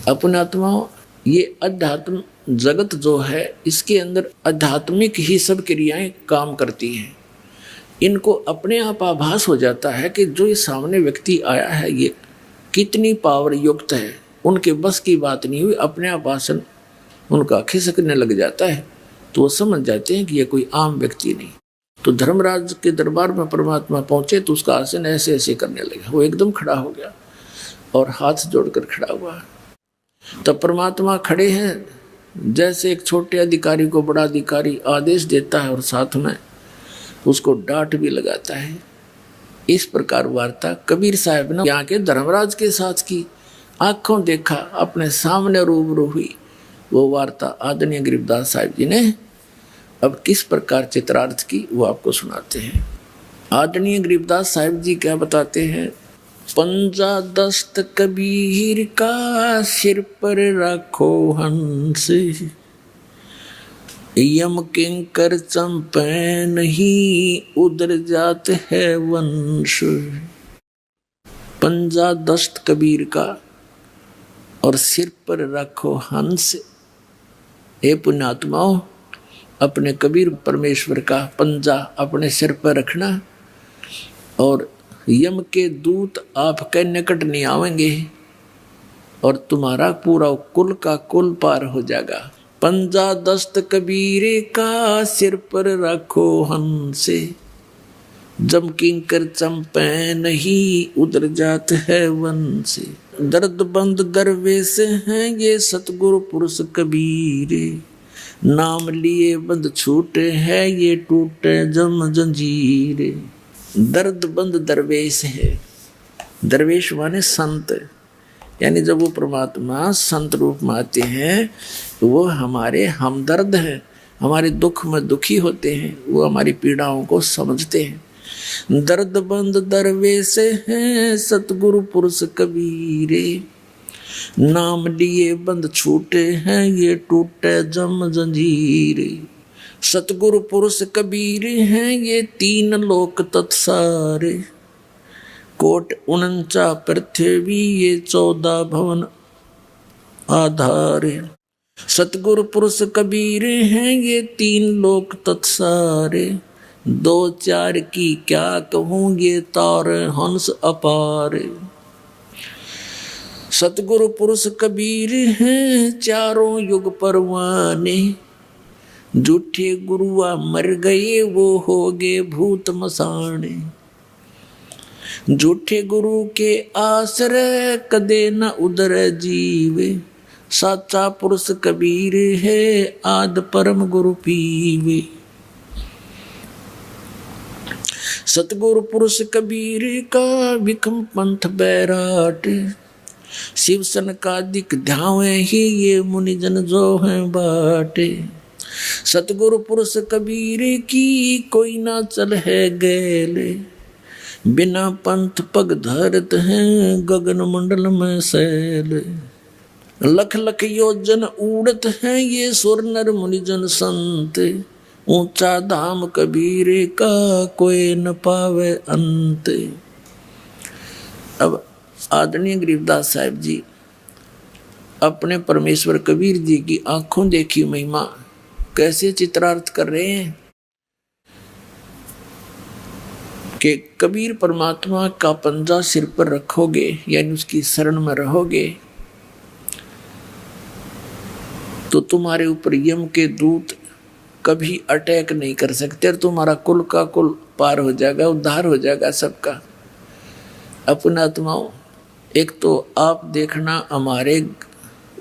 अपने आत्माओं, ये अध्यात्म जगत जो है इसके अंदर आध्यात्मिक ही सब क्रियाएं काम करती हैं। इनको अपने आप आभास हो जाता है कि जो ये सामने व्यक्ति आया है ये कितनी पावर युक्त है, उनके बस की बात नहीं हुई, अपने आप आसन उनका खिसकने लग जाता है, तो वो समझ जाते हैं कि ये कोई आम व्यक्ति नहीं। तो धर्मराज के दरबार में परमात्मा पहुंचे तो उसका आसन ऐसे ऐसे करने लगे, वो एकदम खड़ा हो गया और हाथ जोड़कर खड़ा हुआ। तब परमात्मा खड़े हैं, जैसे एक छोटे अधिकारी को बड़ा अधिकारी आदेश देता है और साथ में उसको डांट भी लगाता है। इस प्रकार वार्ता कबीर साहब ने यहाँ के धर्मराज के साथ की, आंखों देखा, अपने सामने रूबरू हुई। वो वार्ता आदरणीय गरीबदास साहिब जी ने अब किस प्रकार चित्रार्थ की वो आपको सुनाते हैं। आदरणीय गरीबदास साहिब जी क्या बताते हैं। पंजा दस्त कबीर का सिर पर रखो हंस, यम किंकर चंपे नहीं उधर जात है वंश। पंजा दस्त कबीर का और सिर पर रखो हंस। हे पुण्यात्माओं, अपने कबीर परमेश्वर का पंजा अपने सिर पर रखना और यम के दूत आपके निकट नहीं आवेंगे और तुम्हारा पूरा कुल का कुल पार हो जाएगा। पंजा दस्त कबीरे का सिर पर रखो हंसे, जम किंकर चंपे नहीं उधर जात है वन से। दर्द बंद दरवेश हैं ये सतगुरु पुरुष कबीरे, नाम लिए बंद छूटे हैं ये टूटे जम जंजीरे। दर्द बंद दरवेश है, दरवेश माने संत, यानी जब वो परमात्मा संत रूप में आते हैं तो वो हमारे हमदर्द हैं, हमारे दुख में दुखी होते हैं, वो हमारी पीड़ाओं को समझते हैं। दर्द बंद दरवेश हैं सतगुरु पुरुष कबीरे, नाम लिए बंद छूटे हैं ये टूटे जम जंजीरे। सतगुरु पुरुष कबीर हैं ये तीन लोक तत्सारे, कोट 49 पृथ्वी ये 14 भवन आधारे। सतगुरु पुरुष कबीर हैं ये तीन लोक तत्सारे, 2 4 की क्या कहूँ ये तार हंस अपारे। सतगुरु पुरुष कबीर हैं चारों युग परवाने, झूठे गुरुआ मर गए वो हो गए भूत मसाने। झूठे गुरु के आश्रय कदे न उदर जीवे, साचा पुरुष कबीर है आद परम गुरु पीवे। सतगुरु पुरुष कबीर का विक्रम पंथ बैराट, शिव सन का दिक ध्यावे ही ये मुनिजन जो है बाटे। सतगुरु पुरुष कबीर की कोई ना चल है गैले, बिना पंथ पग धरत हैं गगन मंडल में सैल। लख लख योजन उड़त हैं ये सुर नर मुनिजन संत, ऊंचा धाम कबीर का कोई न पावे अंत। अब आदरणीय गरीबदास साहिब जी अपने परमेश्वर कबीर जी की आंखों देखी महिमा कैसे चित्रार्थ कर रहे हैं कि कबीर परमात्मा का पंजा सिर पर रखोगे यानी उसकी शरण में रहोगे तो तुम्हारे ऊपर यम के दूत कभी अटैक नहीं कर सकते और तुम्हारा कुल का कुल पार हो जाएगा, उद्धार हो जाएगा सबका। अपना आत्माओं, एक तो आप देखना हमारे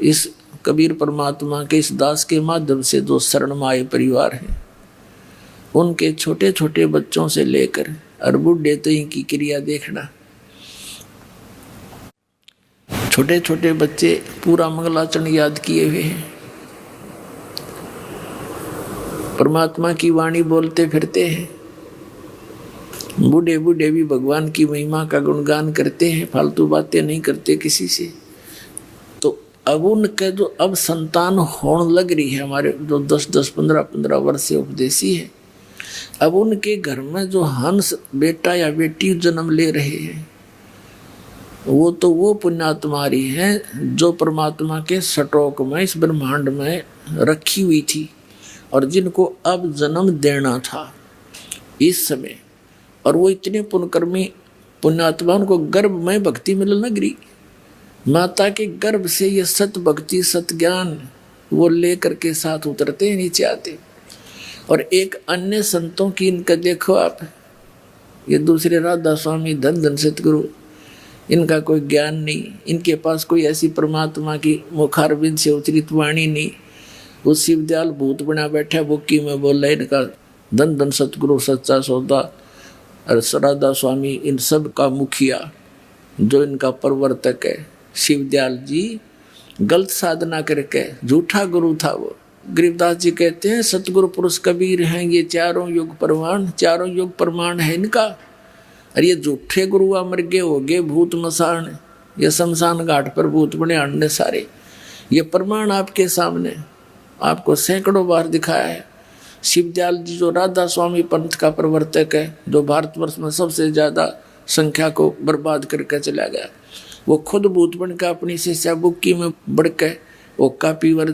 इस कबीर परमात्मा के इस दास के माध्यम से जो शरण में आए परिवार हैं, उनके छोटे छोटे बच्चों से लेकर और बूढ़े तक की क्रिया देखना। छोटे छोटे बच्चे पूरा मंगलाचरण याद किए हुए हैं, परमात्मा की वाणी बोलते फिरते हैं। बूढ़े बूढ़े भी भगवान की महिमा का गुणगान करते हैं, फालतू बातें नहीं करते किसी से। तो अब उनके जो अब संतान होने लग रही है, हमारे जो 10-10, 15-15 वर्ष से उपदेशी है, अब उनके घर में जो हंस बेटा या बेटी जन्म ले रहे हैं वो तो वो पुण्यात्मारी है जो परमात्मा के सटोक में इस ब्रह्मांड में रखी हुई थी और जिनको अब जन्म देना था इस समय। और वो इतने पुण्यकर्मी पुण्यात्मा, उनको गर्भ में भक्ति मिलने लगी। माता के गर्भ से ये सत भक्ति सत ज्ञान वो लेकर के साथ उतरते हैं, नीचे आते। और एक अन्य संतों की इनका देखो आप, ये दूसरे राधा स्वामी धन धन सतगुरु, इनका कोई ज्ञान नहीं, इनके पास कोई ऐसी परमात्मा की मुखारबिंद से उतरित वाणी नहीं। वो शिवदयाल भूत बना बैठा बुक्की में बोला इनका धन धन सतगुरु सच्चा सौदा। और राधा स्वामी इन सब का मुखिया जो इनका प्रवर्तक है शिवदयाल जी, गलत साधना करके झूठा गुरु था वो। गरीबदास जी कहते हैं सतगुरु पुरुष कबीर हैं ये चारों युग प्रमाण, चारों युग प्रमाण है इनका। और ये झूठे गुरु अमर गे हो गए भूत मसान, ये शमशान घाट पर भूत बने अंडे सारे। ये प्रमाण आपके सामने आपको सैकड़ों बार दिखाया है। शिवदयाल जी जो राधा स्वामी पंथ का प्रवर्तक है, जो भारतवर्ष में सबसे ज़्यादा संख्या को बर्बाद करके चला गया, वो खुद भूत बन का अपनी शिष्या बुक्की में बढ़ के वो कापीवर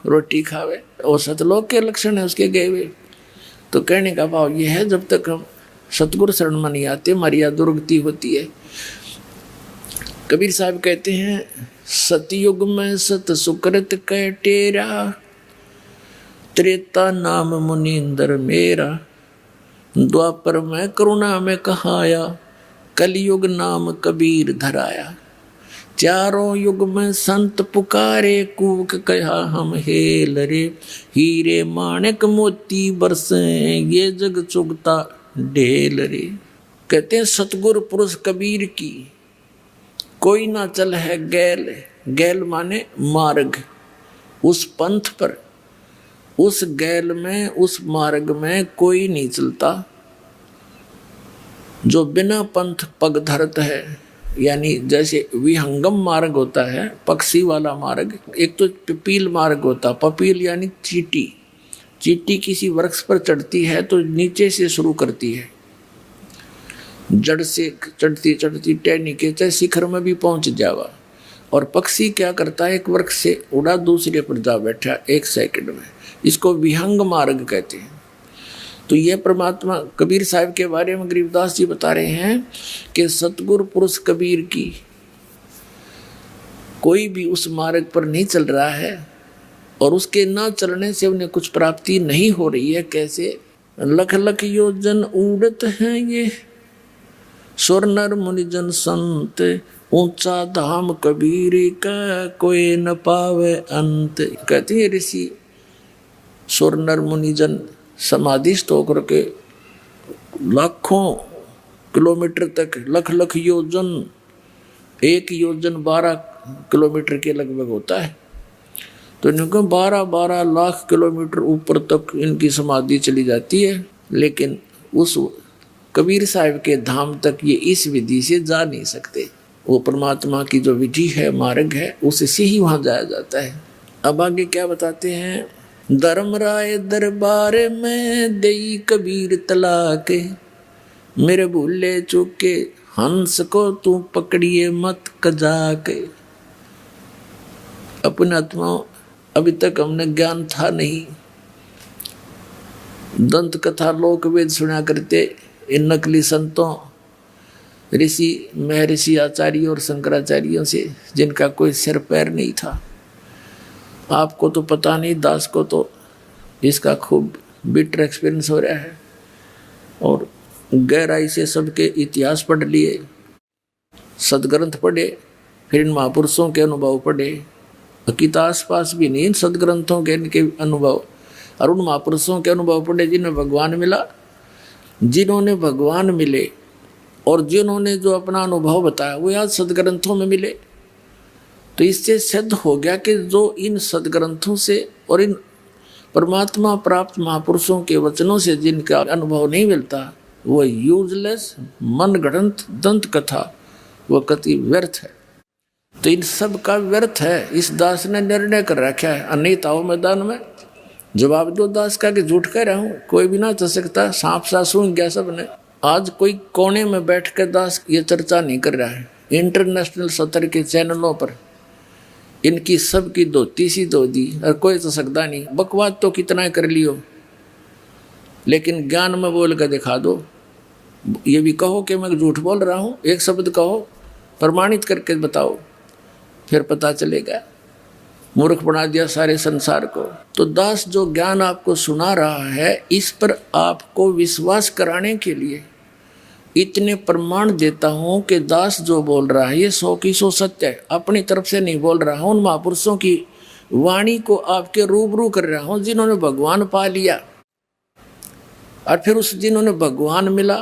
रोटी खावे और सतलोक के लक्षण है उसके गए हुए। तो कहने का भाव ये है जब तक हम सतगुरु शरण में नहीं आते हमारी यह दुर्गति होती है। कबीर साहब कहते हैं सतयुग में सत सुकृत कै टेरा, त्रेता नाम मुनींद्र मेरा, द्वापर में करुणा में कहाया, कलयुग नाम कबीर धराया। चारों युग में संत पुकारे कूक कहा हम हेल रे, हीरे माणिक मोती बरसे ये जग चुगता ढेल रे। कहते हैं सतगुरु पुरुष कबीर की कोई ना चल है गैल, गैल माने मार्ग, उस पंथ पर उस गैल में उस मार्ग में कोई नहीं चलता जो बिना पंथ पग धरत है। यानी जैसे विहंगम मार्ग होता है पक्षी वाला मार्ग, एक तो पिपील मार्ग होता, पपील यानी चींटी, चींटी किसी वृक्ष पर चढ़ती है तो नीचे से शुरू करती है, जड़ से चढ़ती चढ़ती टहनी के चाहे शिखर में भी पहुंच जावा। और पक्षी क्या करता है एक वृक्ष से उड़ा दूसरे पर जा बैठा एक सेकंड में, इसको विहंग मार्ग कहते हैं। तो यह परमात्मा कबीर साहब के बारे में गरीबदास जी बता रहे हैं कि सतगुरु पुरुष कबीर की कोई भी उस मार्ग पर नहीं चल रहा है और उसके ना चलने से उन्हें कुछ प्राप्ति नहीं हो रही है। कैसे? लख लख योजन उड़त हैं ये सुर नर मुनिजन संत, ऊंचा धाम कबीर का कोई न पावे अंत। कहते हैं ऋषि सुर नर मुनिजन समाधिस्थ होकर के लाखों किलोमीटर तक, लख लख योजन, एक योजन 12 किलोमीटर के लगभग होता है, तो इनको 12-12 लाख किलोमीटर ऊपर तक इनकी समाधि चली जाती है। लेकिन उस कबीर साहब के धाम तक ये इस विधि से जा नहीं सकते। वो परमात्मा की जो विधि है मार्ग है उससे ही वहाँ जाया जाता है। अब आगे क्या बताते हैं? धर्मराय दरबार में देई कबीर तलाके, मेरे भूले चूके हंस को तू पकड़िए मत कजाके। अपने आत्मा अभी तक हमने ज्ञान था नहीं, दंत कथा लोक वेद सुना करते इन नकली संतों ऋषि महर्षि आचार्यों और शंकराचार्यों से, जिनका कोई सिर पैर नहीं था। आपको तो पता नहीं, दास को तो इसका खूब बिटर एक्सपीरियंस हो रहा है और गहराई से सबके इतिहास पढ़ लिए, सदग्रंथ पढ़े, फिर इन महापुरुषों के अनुभव पढ़े। हकीकत आसपास भी नहीं इन सदग्रंथों के इनके अनुभव, और उन महापुरुषों के अनुभव पढ़े जिन्हें भगवान मिला, जिन्होंने भगवान मिले और जिन्होंने जो अपना अनुभव बताया वो आज सदग्रंथों में मिले। तो इससे सिद्ध हो गया कि जो इन सदग्रंथों से और इन परमात्मा प्राप्त महापुरुषों के वचनों से जिनका अनुभव नहीं मिलता वो यूजलेस मन गढ़ंत दंत कथा वो कति व्यर्थ है। तो इन सब का व्यर्थ है। इस दास ने निर्णय कर रखा है, अनित आओ मैदान में जवाब दो दास का कि झूठ कह रहा हूँ, कोई भी ना चल सकता, सांप सा सूंघ गया सबने। आज कोई कोने में बैठ कर दास ये चर्चा नहीं कर रहा है, इंटरनेशनल सतर के चैनलों पर इनकी सबकी धोती सी धो दी और कोई तो सकता नहीं। बकवाद तो कितना कर लियो, लेकिन ज्ञान में बोल कर दिखा दो। ये भी कहो कि मैं झूठ बोल रहा हूँ, एक शब्द कहो, प्रमाणित करके बताओ, फिर पता चलेगा। मूर्ख बना दिया सारे संसार को। तो दास जो ज्ञान आपको सुना रहा है, इस पर आपको विश्वास कराने के लिए इतने प्रमाण देता हूं कि दास जो बोल रहा है ये 100 की 100 सत्य है। अपनी तरफ से नहीं बोल रहा हूं, उन महापुरुषों की वाणी को आपके रूबरू कर रहा हूं जिन्होंने भगवान पा लिया, और फिर उस जिन्होंने भगवान मिला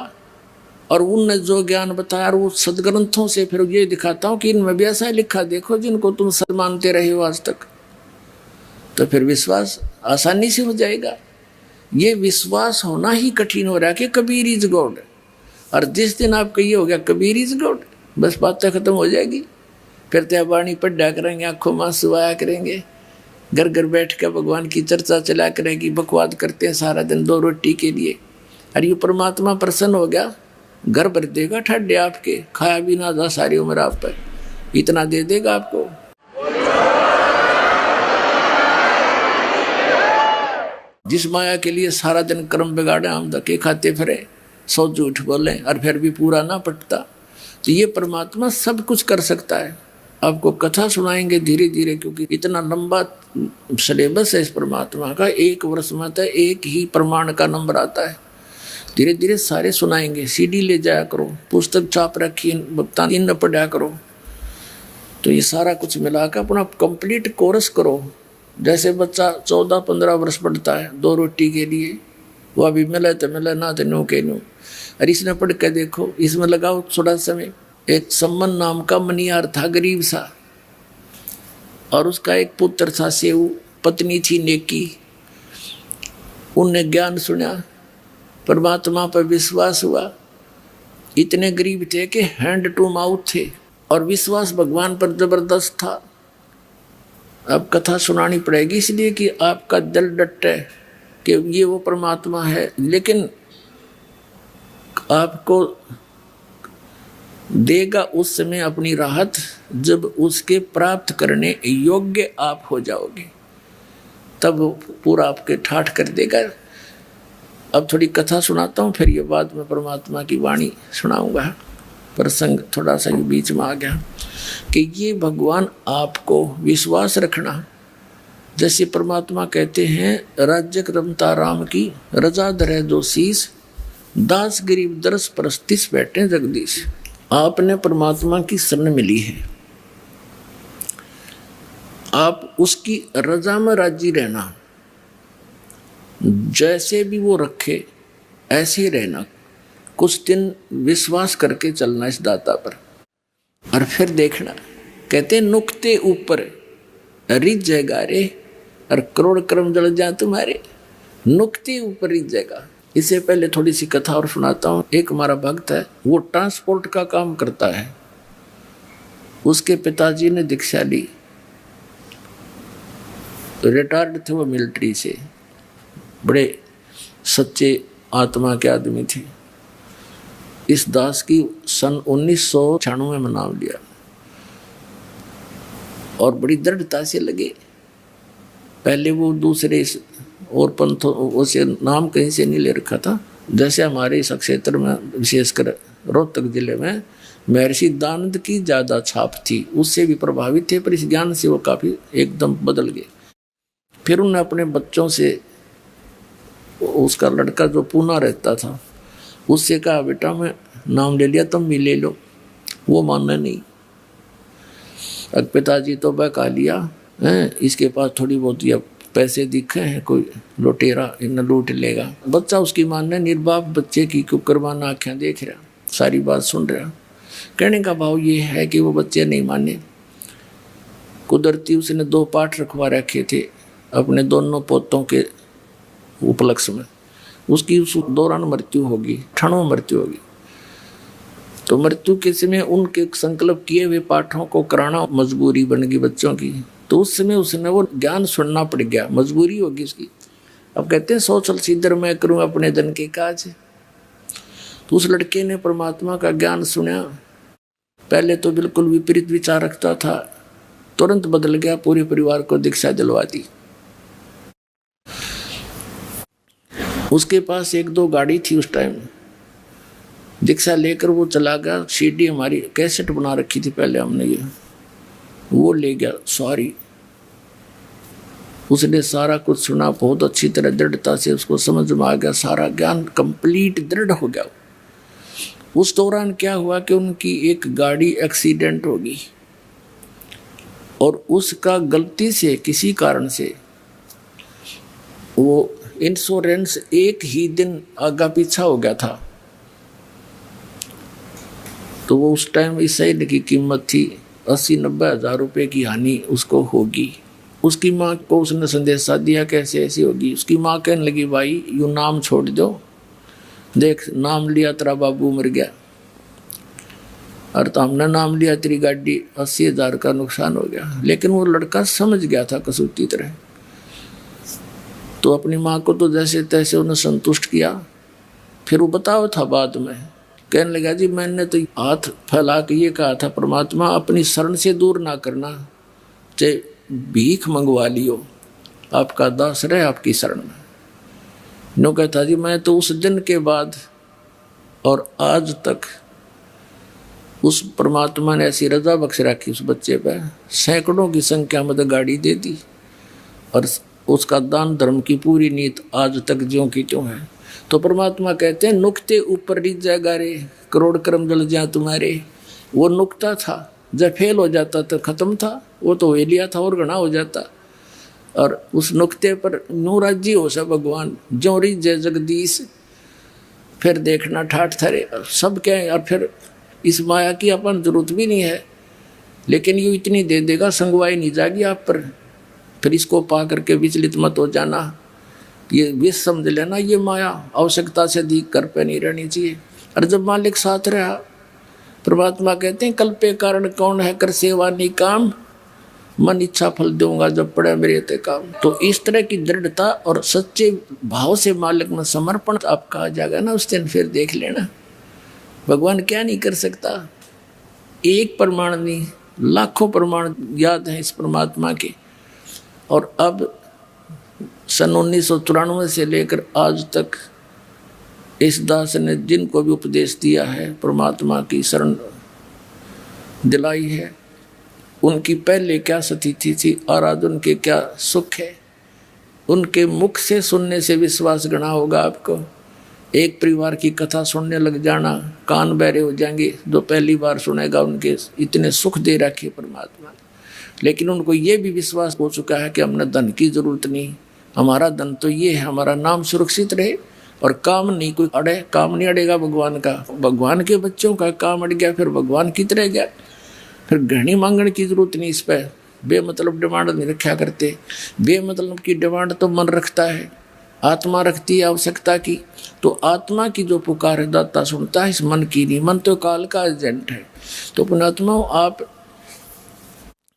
और उनने जो ज्ञान बताया वो सदग्रंथों से फिर ये दिखाता हूं कि इनमें भी ऐसा लिखा, देखो जिनको तुम सद मानते रहे हो आज तक। तो फिर विश्वास आसानी से हो जाएगा। ये विश्वास होना ही कठिन हो रहा है कि कबीर इज गॉड, और जिस दिन आपका ये हो गया कबीर इज गॉड, बस बातें खत्म हो जाएगी। फिर त्या वाणी पढ़ा करेंगे, आंखों में आंसू आया करेंगे, घर घर बैठ कर भगवान की चर्चा चला करेंगी। बकवाद करते हैं सारा दिन 2 रोटी के लिए, और ये परमात्मा प्रसन्न हो गया, घर भर देगा ठड्डे आपके, खाया भी ना जा सारी उम्र आप पर, इतना दे देगा आपको। जिस माया के लिए सारा दिन कर्म बिगाड़े, हम धक्के खाते फिरे, 100 झूठ बोले और फिर भी पूरा ना पटता, तो ये परमात्मा सब कुछ कर सकता है। आपको कथा सुनाएंगे धीरे धीरे, क्योंकि इतना लंबा सिलेबस है इस परमात्मा का। 1 वर्ष में तो एक ही प्रमाण का नंबर आता है। धीरे धीरे सारे सुनाएंगे। CD ले जाया करो, पुस्तक छाप रखी, भक्ता इन पढ़ा करो, तो ये सारा कुछ मिलाकर अपना कंप्लीट कोर्स करो। जैसे बच्चा 14-15 वर्ष पढ़ता है 2 रोटी के लिए, वो अभी मिले तो मिले, ना तो नो के नो। और इसने पढ़ के देखो, इसमें लगाओ थोड़ा समय। एक सम्मन नाम का मनियार था, गरीब सा, और उसका एक पुत्र था सेऊ, पत्नी थी नेकी। उनने ज्ञान सुना, परमात्मा पर विश्वास हुआ। इतने गरीब थे कि हैंड टू माउथ थे, और विश्वास भगवान पर जबरदस्त था। अब कथा सुनानी पड़ेगी इसलिए कि आपका दिल डटे कि ये वो परमात्मा है, लेकिन आपको देगा उस समय अपनी राहत जब उसके प्राप्त करने योग्य आप हो जाओगे, तब पूरा आपके ठाठ कर देगा। अब थोड़ी कथा सुनाता हूँ, फिर ये बाद में परमात्मा की वाणी सुनाऊंगा। प्रसंग थोड़ा सा बीच में आ गया कि ये भगवान आपको विश्वास रखना। जैसे परमात्मा कहते हैं, राज्य रमता राम की रजा धरे दो शीस, दास गरीब दरस परस्तिस बैठे जगदीश। आपने परमात्मा की शरण मिली है, आप उसकी रजा में राजी रहना, जैसे भी वो रखे ऐसे ही रहना। कुछ दिन विश्वास करके चलना इस दाता पर, और फिर देखना। कहते नुक्ते ऊपर रिझ जाएगा रे, और करोड़ कर्म जल जाए तुम्हारे। नुक्ते ऊपर रिझ जाएगा। इससे पहले थोड़ी सी कथा और सुनाता हूँ। एक हमारा भक्त है, वो ट्रांसपोर्ट का काम करता है। उसके पिताजी ने दीक्षा ली, रिटायर्ड थे वो मिलिट्री से, बड़े सच्चे आत्मा के आदमी थे। इस दास की सन 1996 में नाम लिया, और बड़ी दृढ़ता से लगे। पहले वो दूसरे और पंथों से नाम कहीं से नहीं ले रखा था। जैसे हमारे इस क्षेत्र में, विशेषकर रोहतक जिले में, महर्षि दानंद की ज़्यादा छाप थी, उससे भी प्रभावित थे, पर इस ज्ञान से वो काफ़ी एकदम बदल गए। फिर उन्होंने अपने बच्चों से, उसका लड़का जो पूना रहता था, उससे कहा बेटा मैं नाम ले लिया, तुम भी ले लो। वो मानना नहीं। अब पिताजी तो बहका लिया है, इसके पास थोड़ी बहुत या पैसे दिखे हैं, कोई लुटेरा इन लूट लेगा। बच्चा उसकी मानना, निर्बाप बच्चे की कुकरबाना आँखें देख रहा, सारी बात सुन रहा। कहने का भाव ये है कि वो बच्चे नहीं माने। कुदरती उसने 2 पाठ रखवा रखे थे अपने दोनों पोतों के उपलक्ष्य में। उसकी उस दौरान मृत्यु होगी, क्षणों मृत्यु होगी। तो मृत्यु के समय उनके संकल्प किए हुए पाठों को कराना मजबूरी बन गई बच्चों की। तो उस समय उसने वो ज्ञान सुनना पड़ गया, मजबूरी होगी उसकी। अब कहते हैं सोचल सिद्धर मैं करूं अपने धन के काज। तो उस लड़के ने परमात्मा का ज्ञान सुना, पहले तो बिल्कुल विपरीत विचार रखता था, तुरंत बदल गया, पूरे परिवार को दीक्षा दिलवा दी। उसके पास 1-2 गाड़ी थी उस टाइम, दीक्षा लेकर वो चला गया। सीडी हमारी कैसेट बना रखी थी पहले हमने, ये वो ले गया सॉरी। उसने सारा कुछ सुना, बहुत अच्छी तरह दृढ़ता से उसको समझ में आ गया, सारा ज्ञान कंप्लीट दृढ़ हो गया। उस दौरान क्या हुआ कि उनकी एक गाड़ी एक्सीडेंट हो गई और उसका गलती से किसी कारण से वो इंश्योरेंस एक ही दिन आगा पीछा हो गया था। तो वो उस टाइम इस साइड की कीमत थी 80-90 हज़ार रुपये की हानि उसको होगी। उसकी माँ को उसने संदेशा दिया कैसे ऐसी होगी। उसकी माँ कहने लगी भाई यू नाम छोड़ दो, देख नाम लिया तेरा बाबू मर गया, और तो हमने नाम लिया तेरी गाड़ी 80 हज़ार का नुकसान हो गया। लेकिन वो लड़का समझ गया था कसूती तरह, तो अपनी माँ को तो जैसे तैसे उन्हें संतुष्ट किया। फिर वो बताओ था बाद में, कहने लगा जी मैंने तो हाथ फैला के ये कहा था परमात्मा अपनी शरण से दूर ना करना, चाहे भीख मंगवा लियो, आपका दास रहे आपकी शरण में। नो कहता जी मैं तो उस दिन के बाद और आज तक उस परमात्मा ने ऐसी रजा बख्श रखी उस बच्चे पे, सैकड़ों की संख्या में तो गाड़ी दे दी, और उसका दान धर्म की पूरी नीत आज तक ज्यों की त्यों है। तो परमात्मा कहते हैं नुक्ते ऊपर रिज जाएगा रे, करोड़ कर्म जल जा तुम्हारे। वो नुक्ता था, जब फेल हो जाता तो खत्म था, वो तो वे लिया था और घना हो जाता। और उस नुक्ते पर नो राज्य हो सा भगवान, जो रिज जय जगदीश, फिर देखना ठाठ थरे सब क्या है। और फिर इस माया की अपन जरूरत भी नहीं है, लेकिन ये इतनी दे देगा संगवाई नहीं जाएगी आप पर। फिर इसको पा करके विचलित मत हो जाना, ये विष समझ लेना, ये माया आवश्यकता से अधिक कर पे नहीं रहनी चाहिए। और जब मालिक साथ रहा, परमात्मा कहते हैं कल्पे कारण कौन है कर सेवा नहीं काम, मन इच्छा फल दूंगा जब पड़े मेरे ते काम। तो इस तरह की दृढ़ता और सच्चे भाव से मालिक में समर्पण आपका आ जाएगा ना, उस दिन फिर देख लेना भगवान क्या नहीं कर सकता। एक प्रमाण नहीं, लाखों प्रमाण याद हैं इस परमात्मा के। और अब सन 1994 से लेकर आज तक इस दास ने जिनको भी उपदेश दिया है, परमात्मा की शरण दिलाई है, उनकी पहले क्या स्थिति थी और आज उनके क्या सुख है, उनके मुख से सुनने से विश्वास गणा होगा आपको। एक परिवार की कथा सुनने लग जाना, कान बहरे हो जाएंगे। जो पहली बार सुनेगा उनके इतने सुख दे रखे परमात्मा ने, लेकिन उनको ये भी विश्वास हो चुका है कि हमने धन की जरूरत नहीं, हमारा धन तो ये है हमारा नाम सुरक्षित रहे और काम नहीं कोई अड़े। काम नहीं अड़ेगा भगवान का, भगवान के बच्चों का काम अड़ गया फिर भगवान कित रह गया। फिर घनी मांगने की जरूरत नहीं, इस पर बेमतलब डिमांड नहीं रखा करते। बेमतलब की डिमांड तो मन रखता है, आत्मा रखती है आवश्यकता की। तो आत्मा की जो पुकार है दाता सुनता है, इस मन की नहीं। मन तो काल का एजेंट है। तो पुणात्मा आप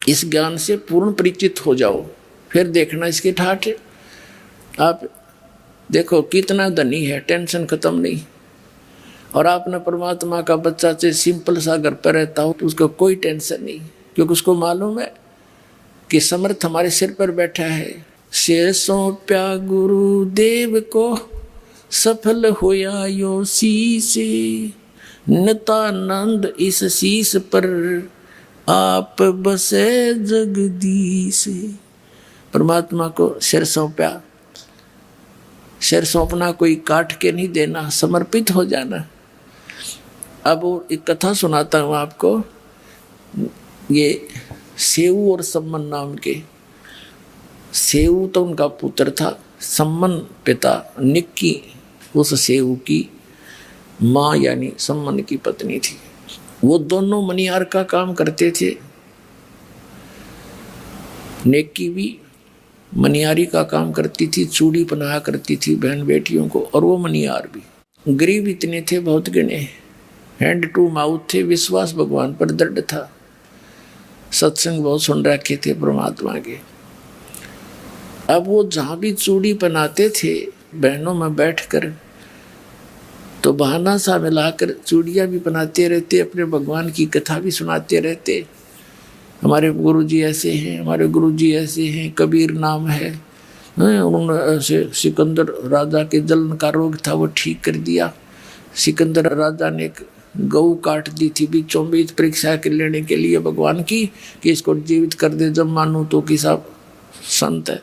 इस ज्ञान से पूर्ण परिचित हो जाओ, फिर देखना इसके ठाठ। आप देखो कितना धनी है, टेंशन खत्म नहीं। और आपने परमात्मा का बच्चा से सिंपल सा घर पर रहता हो तो उसको कोई टेंशन नहीं, क्योंकि उसको मालूम है कि समर्थ हमारे सिर पर बैठा है। से सौंप्या गुरुदेव को सफल होया यो शीश, नितानंद इस शीश पर आप बसे जगदीश। परमात्मा को सिर सौंपा, सिर सौंपना कोई काट के नहीं देना, समर्पित हो जाना। अब एक कथा सुनाता हूँ आपको। ये सेऊ और सम्मन नाम के, सेऊ तो उनका पुत्र था, सम्मन पिता, निक्की उस सेऊ की माँ यानी सम्मन की पत्नी थी। वो दोनों मनियार का काम करते थे। निक्की भी मनियारी का काम करती थी, चूड़ी पहनाया करती थी बहन बेटियों को, और वो मनियार भी। गरीब इतने थे बहुत गिने, हैंड टू माउथ थे, विश्वास भगवान पर दृढ़ था, सत्संग बहुत सुन रखे थे परमात्मा के। अब वो जहाँ भी चूड़ी पहनाते थे बहनों में बैठकर, तो बहाना सा मिलाकर चूड़ियाँ भी बनाते रहते, अपने भगवान की कथा भी सुनाते रहते। हमारे गुरुजी ऐसे हैं, हमारे गुरुजी ऐसे हैं, कबीर नाम है। उन्होंने सिकंदर राजा के जलन का रोग था वो ठीक कर दिया। सिकंदर राजा ने एक गऊ काट दी थी बीचों बीच परीक्षा के लेने के लिए भगवान की, कि इसको जीवित कर दे, जब मानू तो कि साहब संत है।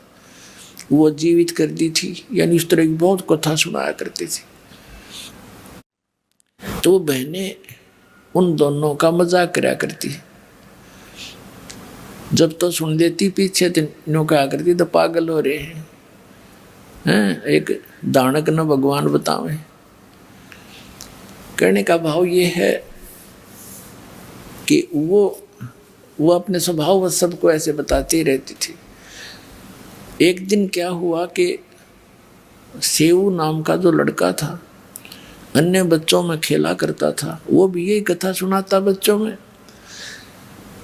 वो जीवित कर दी थी, यानी इस तरह की बहुत कथा सुनाया करते थे। तो बहनें उन दोनों का मजाक करा करती, जब तो सुन देती पीछे तीनों कहा करती तो पागल हो रहे हैं, एक दानक न भगवान बतावे। कहने का भाव ये है कि वो अपने स्वभाव व सबको ऐसे बताती रहती थी। एक दिन क्या हुआ कि सेऊ नाम का जो लड़का था अन्य बच्चों में खेला करता था, वो भी यही कथा सुनाता बच्चों में।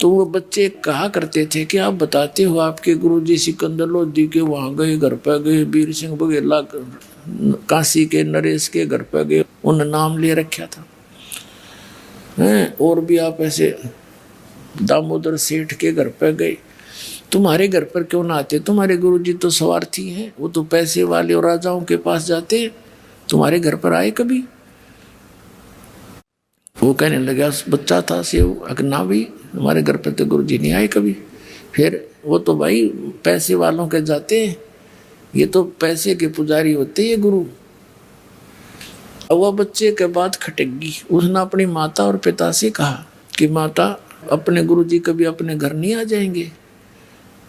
तो वो बच्चे कहा करते थे कि आप बताते हो आपके गुरुजी सिकंदर लोधी के वहाँ गए, घर पर गए, वीर सिंह बघेला काशी के नरेश के घर पर गए, उन नाम ले रखा था। और भी आप ऐसे दामोदर सेठ के घर पर गए, तुम्हारे घर पर क्यों ना आते? तुम्हारे गुरुजी तो स्वार्थी हैं, वो तो पैसे वाले और राजाओं के पास जाते, तुम्हारे घर पर आए कभी? वो कहने लगा बच्चा था सेव, अगर ना भी हमारे घर पर तो गुरुजी नहीं आए कभी। फिर वो तो भाई पैसे वालों के जाते हैं, ये तो पैसे के पुजारी होते हैं गुरु। अब वह बच्चे के बाद खटक उसने अपनी माता और पिता से कहा कि माता अपने गुरुजी कभी अपने घर नहीं आ जाएंगे?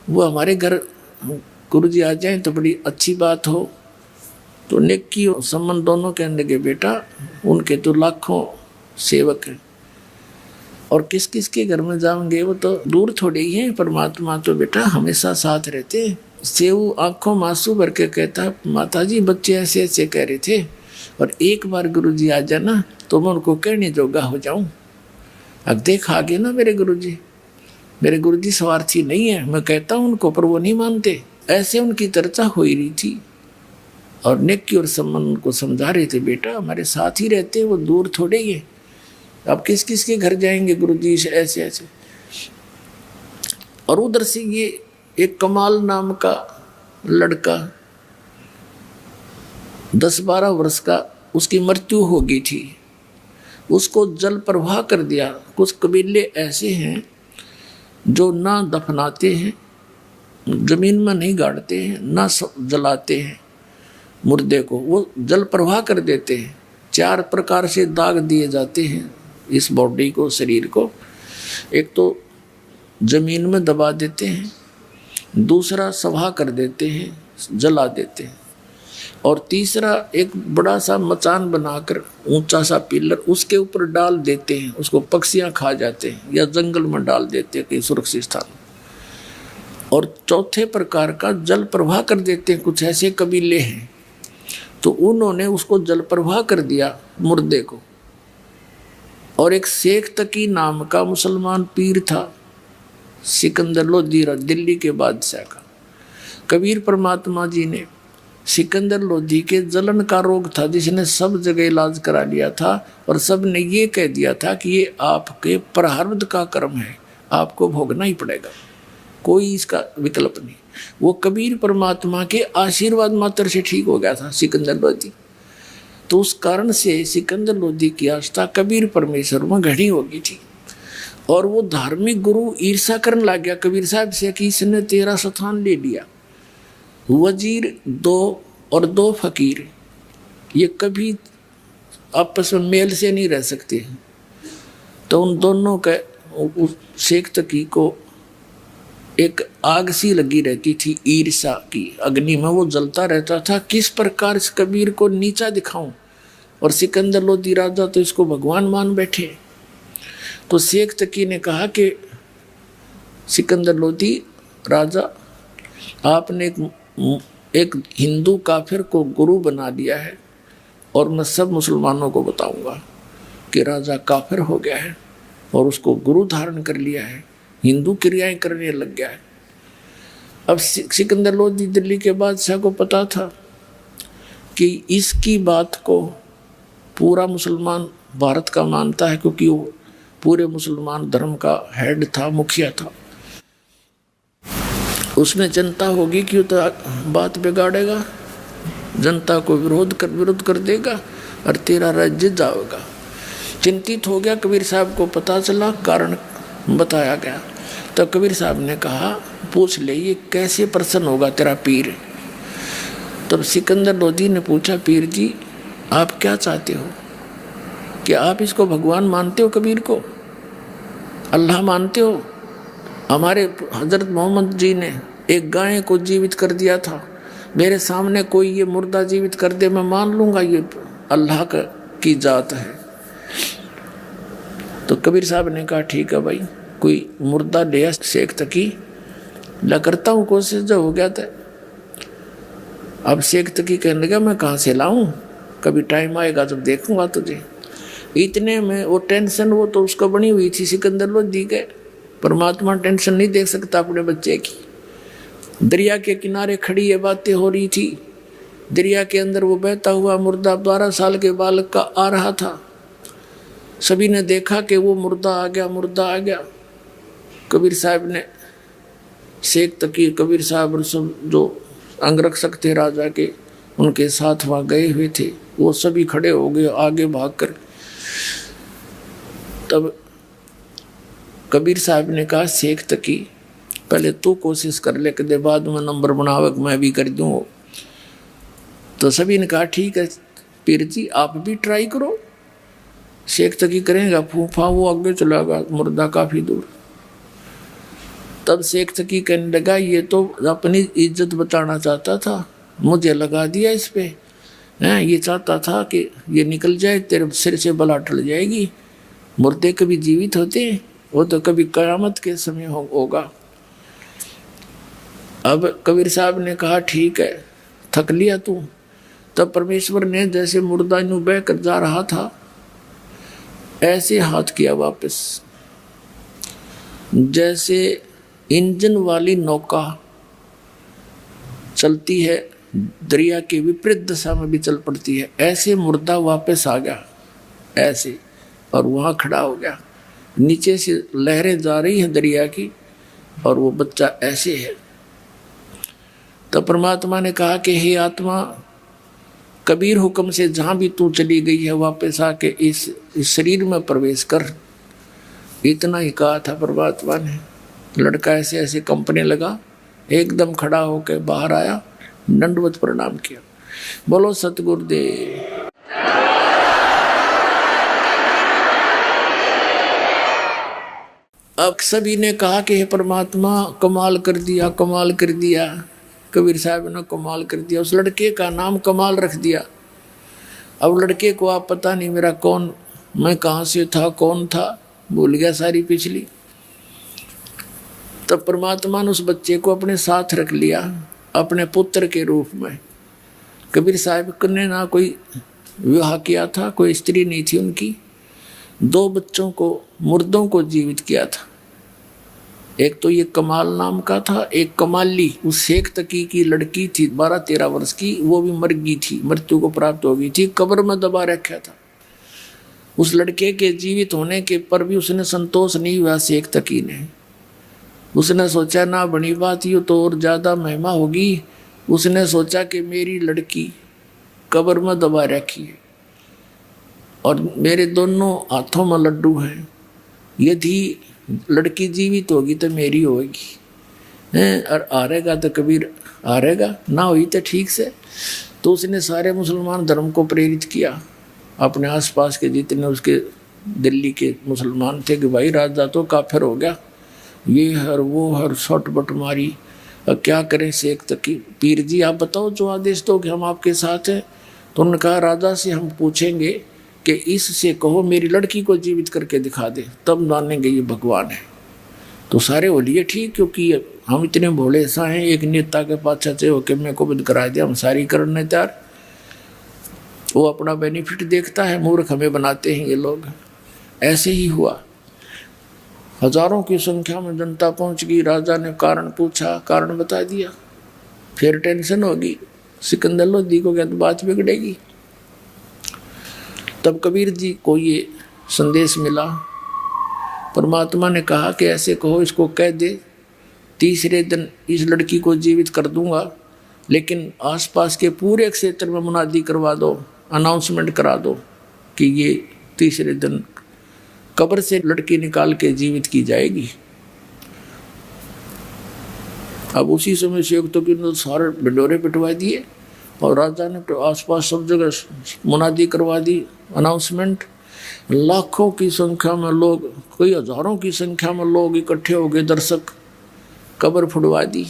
वो हमारे घर गुरुजी आ जाएं तो बड़ी अच्छी बात हो। तो नेकी और संबंध दोनों कहने लगे बेटा उनके तो लाखों सेवक हैं और किस किस के घर में जाओगे, वो तो दूर थोड़े ही हैं, परमात्मा तो बेटा हमेशा साथ रहते हैं। सेऊ आंखों में आंसू भर के कहता माता जी बच्चे ऐसे ऐसे कह रहे थे और एक बार गुरुजी आ जाना तो मैं उनको कहने जोगा हो जाऊं। अब देख आगे ना मेरे गुरुजी स्वार्थी नहीं है, मैं कहता हूं उनको पर वो नहीं मानते। ऐसे उनकी चर्चा हो ही रही थी और नेकी और संबंध उनको समझा रहे थे बेटा हमारे साथ ही रहते, वो दूर थोड़े ही है, अब किस किस के घर जाएंगे गुरुजी ऐसे ऐसे। और उधर से ये एक कमाल नाम का लड़का 10-12 वर्ष का, उसकी मृत्यु हो गई थी, उसको जल प्रवाह कर दिया। कुछ कबीले ऐसे हैं जो ना दफनाते हैं, जमीन में नहीं गाड़ते हैं, ना जलाते हैं मुर्दे को, वो जल प्रवाह कर देते हैं। 4 प्रकार से दाग दिए जाते हैं इस बॉडी को, शरीर को। एक तो जमीन में दबा देते हैं, दूसरा सभा कर देते हैं, जला देते हैं, और तीसरा एक बड़ा सा मचान बनाकर ऊंचा सा पिलर उसके ऊपर डाल देते हैं, उसको पक्षियां खा जाते हैं या जंगल में डाल देते हैं कहीं सुरक्षित स्थान। और चौथे प्रकार का जल प्रवाह कर देते हैं, कुछ ऐसे कबीले हैं तो उन्होंने उसको जल प्रवाह कर दिया मुर्दे को। और एक शेख तकी नाम का मुसलमान पीर था, सिकंदर लोधी दिल्ली के बादशाह का। कबीर परमात्मा जी ने सिकंदर लोधी के जलन का रोग था जिसने सब जगह इलाज करा लिया था और सब ने ये कह दिया था कि ये आपके प्रारब्ध का कर्म है, आपको भोगना ही पड़ेगा, कोई इसका विकल्प नहीं। वो कबीर परमात्मा के आशीर्वाद मात्र से ठीक हो गया था सिकंदर लोधी। तो उस कारण से सिकंदर लोधी की आस्था कबीर परमेश्वर में घड़ी हो गई थी। और वो धार्मिक गुरु ईर्षा करने लग गया कबीर साहब से कि इसने तेरा स्थान ले लिया। वजीर 2 और 2 फकीर ये कभी आपस में मेल से नहीं रह सकते। तो उन दोनों का शेख तकी को एक आग सी लगी रहती थी, ईर्षा की अग्नि में वो जलता रहता था, किस प्रकार इस कबीर को नीचा दिखाऊं। और सिकंदर लोधी राजा तो इसको भगवान मान बैठे। तो शेख तकी ने कहा कि सिकंदर लोधी राजा आपने एक हिंदू काफिर को गुरु बना दिया है और मैं सब मुसलमानों को बताऊंगा कि राजा काफिर हो गया है और उसको गुरु धारण कर लिया है, हिंदू क्रियाएं करने लग गया है। अब सिकंदर लोधी दिल्ली के बादशाह को पता था कि इसकी बात को पूरा मुसलमान भारत का मानता है, क्योंकि वो पूरे मुसलमान धर्म का हेड था, मुखिया था। उसमें जनता होगी कि तो बात बिगाड़ेगा, जनता को विरोध कर देगा और तेरा राज्य जाएगा। चिंतित हो गया। कबीर साहब को पता चला, कारण बताया गया। तो कबीर साहब ने कहा, पूछ ले ये कैसे प्रसन्न होगा तेरा पीर। तब सिकंदर लोधी ने पूछा, पीर जी आप क्या चाहते हो? कि आप इसको भगवान मानते हो, कबीर को अल्लाह मानते हो? हमारे हजरत मोहम्मद जी ने एक गाय को जीवित कर दिया था, मेरे सामने कोई ये मुर्दा जीवित कर दे, मैं मान लूंगा ये अल्लाह की जात है। तो कबीर साहब ने कहा, ठीक है भाई, कोई मुर्दा ले शेख तकी ला, करता हूँ कोशिश, जो हो गया था। अब शेख तकी कहने लगा, मैं कहाँ से लाऊं, कभी टाइम आएगा जब देखूंगा तुझे। इतने में वो टेंशन, वो तो उसको बनी हुई थी सिकंदर लोधी के। परमात्मा टेंशन नहीं देख सकता अपने बच्चे की। दरिया के किनारे खड़ी ये बातें हो रही थी। दरिया के अंदर वो बहता हुआ मुर्दा 12 साल के बालक का आ रहा था। सभी ने देखा कि वो मुर्दा आ गया, मुर्दा आ गया। कबीर साहब ने शेख तकी, कबीर साहब और सब जो अंगरक्षक थे राजा के, उनके साथ वहाँ गए हुए थे, वो सभी खड़े हो गए आगे भागकर। तब कबीर साहब ने कहा, शेख तकी पहले तू कोशिश कर ले, कदे बाद में नंबर बनावक मैं भी कर दूँ। तो सभी ने कहा, ठीक है पीर जी आप भी ट्राई करो। शेख तकी करेगा फूफा, वो आगे चला गया मुर्दा काफी दूर। तब शेख तकी कहने लगा, ये तो अपनी इज्जत बचाना चाहता था, मुझे लगा दिया इस पे। ये चाहता था कि ये निकल जाए, तेरे सिर से बला टल जाएगी। मुर्दे कभी जीवित होते, वो तो कभी कयामत के समय होगा। अब कबीर साहब ने कहा, ठीक है थक लिया तू। तब परमेश्वर ने जैसे मुर्दा यूं बह कर जा रहा था, ऐसे हाथ किया वापस, जैसे इंजन वाली नौका चलती है, दरिया के विपरीत दिशा में भी चल पड़ती है, ऐसे मुर्दा वापस आ गया ऐसे, और वहाँ खड़ा हो गया। नीचे से लहरें जा रही हैं दरिया की, और वो बच्चा ऐसे है। तो परमात्मा ने कहा कि हे आत्मा, कबीर हुक्म से जहाँ भी तू चली गई है वापस आके इस शरीर में प्रवेश कर। इतना ही कहा था परमात्मा ने। लड़का ऐसे ऐसे कंपने लगा, एकदम खड़ा होकर बाहर आया, दंडवत प्रणाम किया। बोलो सतगुरुदेव। अब सभी ने कहा कि हे परमात्मा कमाल कर दिया, कमाल कर दिया। कबीर साहब ने कमाल कर दिया, उस लड़के का नाम कमाल रख दिया। अब लड़के को आप पता नहीं मेरा कौन, मैं कहाँ से था, कौन था, भूल गया सारी पिछली। तब परमात्मा ने उस बच्चे को अपने साथ रख लिया, अपने पुत्र के रूप में। कबीर साहब ने ना कोई विवाह किया था, कोई स्त्री नहीं थी उनकी। 2 बच्चों को, मुर्दों को जीवित किया था। एक तो ये कमाल नाम का था, एक कमाली उस शेख तकी की लड़की थी 12-13 वर्ष की, वो भी मर गई थी, मृत्यु को प्राप्त हो गई थी, कब्र में दबा रखा था। उस लड़के के जीवित होने के पर भी उसने संतोष नहीं हुआ शेख तकी ने। उसने सोचा ना बनी बात, ये तो और ज्यादा महिमा होगी। उसने सोचा कि मेरी लड़की कब्र में दबा रखी है और मेरे दोनों हाथों में लड्डू हैं, यदि लड़की जीवित होगी तो मेरी होगी, और हारेगा तो कबीर हारेगा, ना हुई तो ठीक से। तो उसने सारे मुसलमान धर्म को प्रेरित किया, अपने आसपास के जितने उसके दिल्ली के मुसलमान थे कि भाई राजा तो काफिर हो गया, ये हर वो हर शॉट बट मारी, अब क्या करें शेख तकी, पीर जी आप बताओ जो आदेश दो कि हम आपके साथ हैं। तो उन्होंने कहा राजा से हम पूछेंगे कि इससे कहो मेरी लड़की को जीवित करके दिखा दे, तब मानेंगे ये भगवान है। तो सारे बोलिए ठीक, क्योंकि हम इतने भोले सा हैं, एक नेता के पाछे से होकर मेरे को बंद करा दिया, हम सारी करने तैयार। वो अपना बेनिफिट देखता है, मूर्ख हमें बनाते हैं ये लोग। ऐसे ही हुआ, हजारों की संख्या में जनता पहुंच गई। राजा ने कारण पूछा, कारण बता दिया, फिर टेंशन होगी, सिकंदर लोधी को क्या तो बात बिगड़ेगी। तब कबीर जी को ये संदेश मिला। परमात्मा ने कहा कि ऐसे कहो, इसको कह दे तीसरे दिन इस लड़की को जीवित कर दूंगा, लेकिन आसपास के पूरे क्षेत्र में मुनादी करवा दो, अनाउंसमेंट करा दो कि ये तीसरे दिन कब्र से लड़की निकाल के जीवित की जाएगी। अब उसी समय सेवकों की सारे ढिंडोरे पिटवा दिए और राजा ने आसपास सब जगह मुनादी करवा दी, अनाउंसमेंट। लाखों की संख्या में लोग, कई हजारों की संख्या में लोग इकट्ठे हो गए, दर्शक। कब्र फुड़वा दी।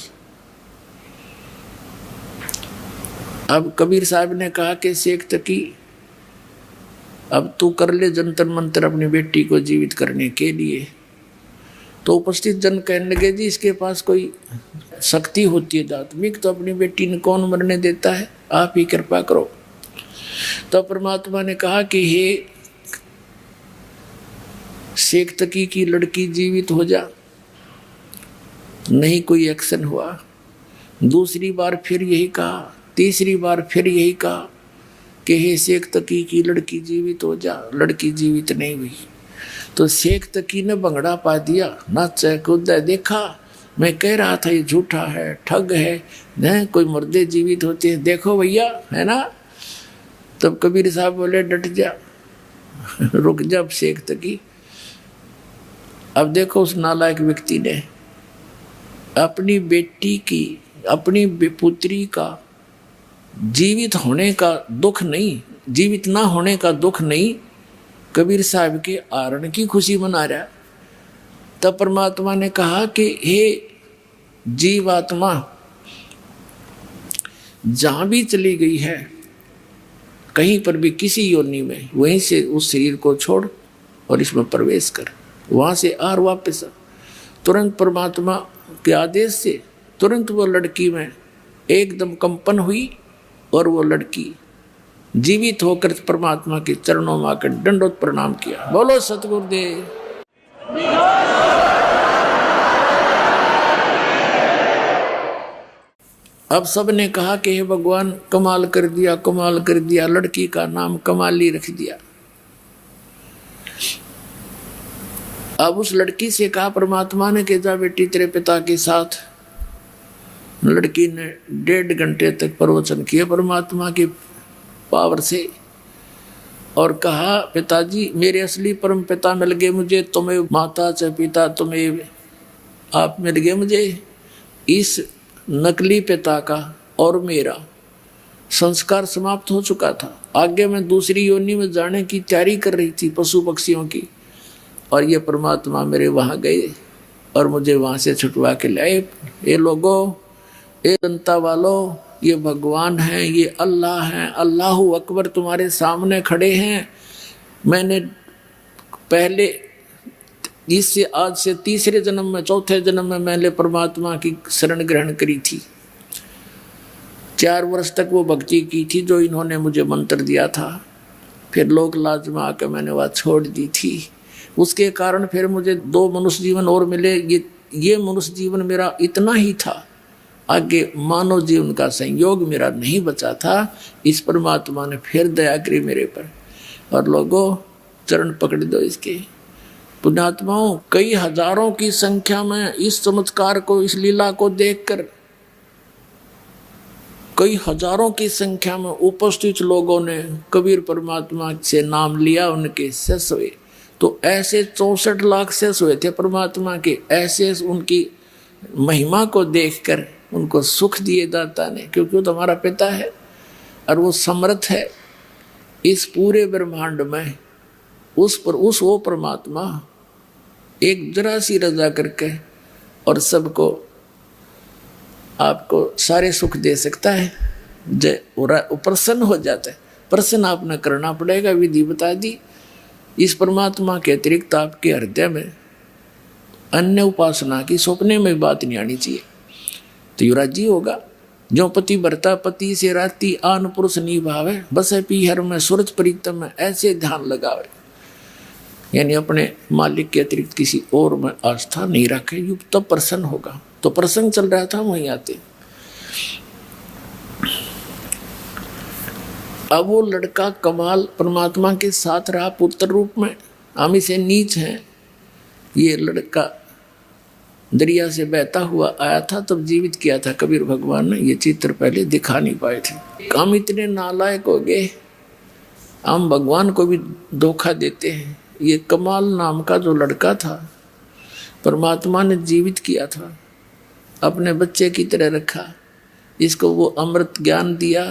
अब कबीर साहब ने कहा कि शेख तकी, अब तू कर ले जंतर मंतर अपनी बेटी को जीवित करने के लिए। तो उपस्थित जन कहने लगे, जी इसके पास कोई शक्ति होती है आत्मिक, तो अपनी बेटी ने कौन मरने देता है, आप ही कृपा करो। तो परमात्मा ने कहा कि हे शेख तकी की लड़की जीवित हो जा। नहीं कोई एक्शन हुआ। दूसरी बार फिर यही कहा, तीसरी बार फिर यही कहा कि हे शेख तकी की लड़की जीवित हो जा। लड़की जीवित नहीं हुई। तो शेख तकी ने भंगड़ा पा दिया, नाचा कूदा, देखा मैं कह रहा था ये झूठा है, ठग है, कोई मुर्दे जीवित होते हैं, देखो भैया, है ना। तब कबीर साहब बोले डट जा, रुक जा शेख तकी। अब देखो उस नालायक व्यक्ति ने अपनी बेटी की, अपनी पुत्री का जीवित होने का दुख नहीं, जीवित ना होने का दुख नहीं, कबीर साहब के आरण की खुशी मना रहा। तब परमात्मा ने कहा कि हे जीवात्मा, जहां भी चली गई है, कहीं पर भी किसी योनि में, वहीं से उस शरीर को छोड़ और इसमें प्रवेश कर, वहां से आर वापस। तुरंत परमात्मा के आदेश से तुरंत वो लड़की में एकदम कंपन हुई और वो लड़की जीवित होकर परमात्मा के चरणों में आकर दंडोत प्रणाम किया। बोलो सतगुरुदेव। अब सब ने कहा कि हे भगवान, कमाल कर दिया, कमाल कर दिया। लड़की का नाम कमाली रख दिया। अब उस लड़की से कहा परमात्मा ने कि जा बेटी तेरे पिता के साथ। लड़की ने 1.5 घंटे तक प्रवचन किया परमात्मा की पावर से और कहा, पिताजी मेरे असली परम पिता मिल गए मुझे, तुम्हें माता च पिता, तुम्हें आप मिल गए मुझे। इस नकली पिता का और मेरा संस्कार समाप्त हो चुका था। आगे मैं दूसरी योनि में जाने की तैयारी कर रही थी, पशु पक्षियों की, और ये परमात्मा मेरे वहाँ गए और मुझे वहाँ से छुटवा के लाए। ये लोगों, ये जनता वालों, ये भगवान हैं, ये अल्लाह हैं, अल्लाहु अकबर तुम्हारे सामने खड़े हैं। मैंने पहले इससे आज से तीसरे जन्म में, चौथे जन्म में मैंने परमात्मा की शरण ग्रहण करी थी। 4 वर्ष तक वो भक्ति की थी जो इन्होंने मुझे मंत्र दिया था। फिर लोक लाज में आकर मैंने वह छोड़ दी थी। उसके कारण फिर मुझे 2 मनुष्य जीवन और मिले। ये मनुष्य जीवन मेरा इतना ही था, आगे मानव जीवन का संयोग मेरा नहीं बचा था। इस परमात्मा ने फिर दया करी मेरे पर। और लोगों, चरण पकड़ दो इसके। पुण्यात्माओं, कई हजारों की संख्या में इस चमत्कार को, इस लीला को देखकर कई हजारों की संख्या में उपस्थित लोगों ने कबीर परमात्मा से नाम लिया, उनके शिष्य हुए। तो ऐसे 64 लाख शिष्य हुए थे परमात्मा के। ऐसे उनकी महिमा को देखकर उनको सुख दिए दाता ने, क्योंकि वो तो हमारा पिता है और वो समर्थ है इस पूरे ब्रह्मांड में। वो परमात्मा एक जरा सी रजा करके और सबको, आपको सारे सुख दे सकता है। वो प्रसन्न हो जाता है। प्रसन्न आपने करना पड़ेगा, विधि बता दी। इस परमात्मा के अतिरिक्त आपके हृदय में अन्य उपासना की सपने में बात नहीं आनी चाहिए, तो यो राजी होगा। जो पति भरता पति से राती, आन पुरुष निभावे, बस पी हर में सूरज प्रीतम में, ऐसे ध्यान लगावे। यानी अपने मालिक के अतिरिक्त किसी और में आस्था नहीं रखे, युग तब प्रसन्न होगा। तो प्रसंग चल रहा था, वहीं आते अब वो लड़का कमाल परमात्मा के साथ रहा पुत्र रूप में। हम इसे नीच हैं। ये लड़का दरिया से बहता हुआ आया था, तब जीवित किया था कबीर भगवान ने। ये चित्र पहले दिखा नहीं पाए थे। हम इतने नालायक हो गए, हम भगवान को भी धोखा देते हैं। ये कमाल नाम का जो लड़का था, परमात्मा ने जीवित किया था, अपने बच्चे की तरह रखा। इसको वो अमृत ज्ञान दिया,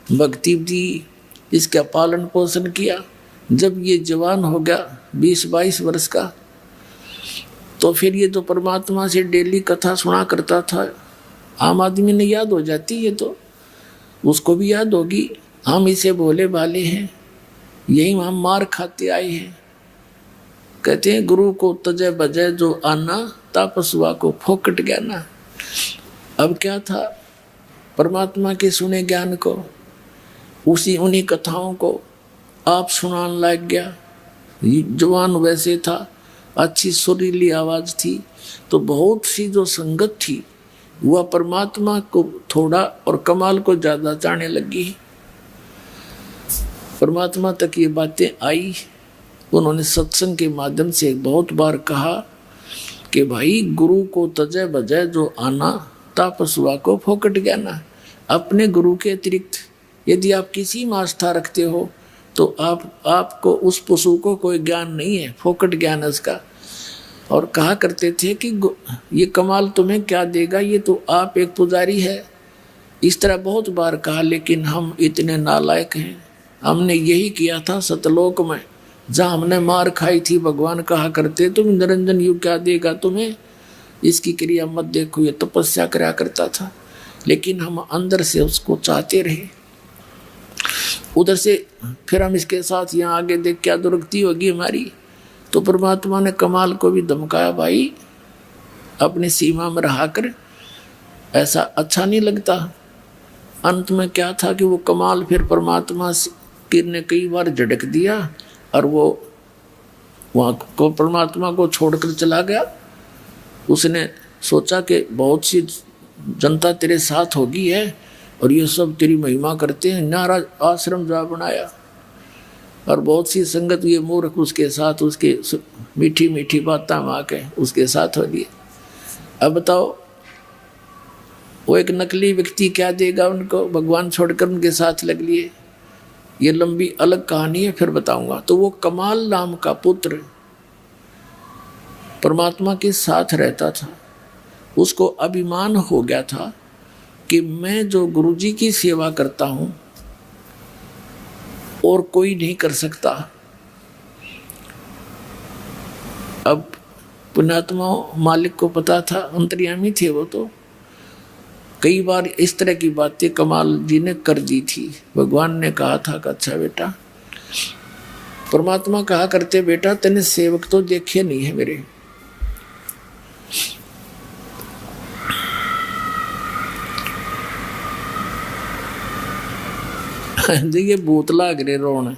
भक्ति दी, इसका पालन पोषण किया। जब ये जवान हो गया 20-22 वर्ष का, तो फिर ये तो परमात्मा से डेली कथा सुना करता था। आम आदमी ने याद हो जाती, ये तो उसको भी याद होगी। हम इसे भोले भाले हैं, यही हम मार खाते आए हैं। कहते हैं गुरु को तजय बजय जो आना, तापसुआ को फोकट ज्ञाना। अब क्या था, परमात्मा के सुने ज्ञान को, उन्हीं कथाओं को आप सुनाने लग गया। जवान वैसे था, अच्छी सुरीली आवाज थी, तो बहुत सी जो संगत थी वह परमात्मा को थोड़ा और कमाल को ज्यादा चाहने लगी। परमात्मा तक ये बातें आई। उन्होंने सत्संग के माध्यम से बहुत बार कहा कि भाई गुरु को तजय बजय जो आना, तापसुआ को फोकट ज्ञाना। अपने गुरु के अतिरिक्त यदि आप किसी में आस्था रखते हो तो आपको उस पशु को कोई ज्ञान नहीं है, फोकट ज्ञान है उसका। और कहा करते थे कि ये कमाल तुम्हें क्या देगा, ये तो आप एक पुजारी है। इस तरह बहुत बार कहा, लेकिन हम इतने नालायक हैं। हमने यही किया था सतलोक में, जहाँ हमने मार खाई थी। भगवान कहा करते तुम निरंजन यू क्या देगा तुम्हें, इसकी क्रिया मत देखो। ये तपस्या करा करता था, लेकिन हम अंदर से उसको चाहते रहे। उधर से फिर हम इसके साथ यहाँ आगे देख क्या दुर्गति होगी हमारी। तो परमात्मा ने कमाल को भी धमकाया, भाई अपनी सीमा में रहा कर, ऐसा अच्छा नहीं लगता। अंत में क्या था कि वो कमाल फिर परमात्मा ने कई बार झटक दिया और वो वहाँ को परमात्मा को छोड़कर चला गया। उसने सोचा कि बहुत सी जनता तेरे साथ होगी है और ये सब तेरी महिमा करते हैं, नारा आश्रम जा बनाया। और बहुत सी संगत ये मूर्ख उसके साथ, उसके मीठी मीठी बातें माँ के उसके साथ हो लिए। अब बताओ वो एक नकली व्यक्ति क्या देगा उनको, भगवान छोड़कर उनके साथ लग लिए। ये लंबी अलग कहानी है, फिर बताऊंगा। तो वो कमाल नाम का पुत्र परमात्मा के साथ रहता था। उसको अभिमान हो गया था कि मैं जो गुरुजी की सेवा करता हूं और कोई नहीं कर सकता। अब पुण्यात्मा मालिक को पता था, अंतर्यामी थे वो, तो कई बार इस तरह की बातें कमाल जी ने कर दी थी। भगवान ने कहा था कि अच्छा बेटा, परमात्मा कहा करते बेटा तेने सेवक तो देखे नहीं है मेरे। ये भूत लाग रहे रोने।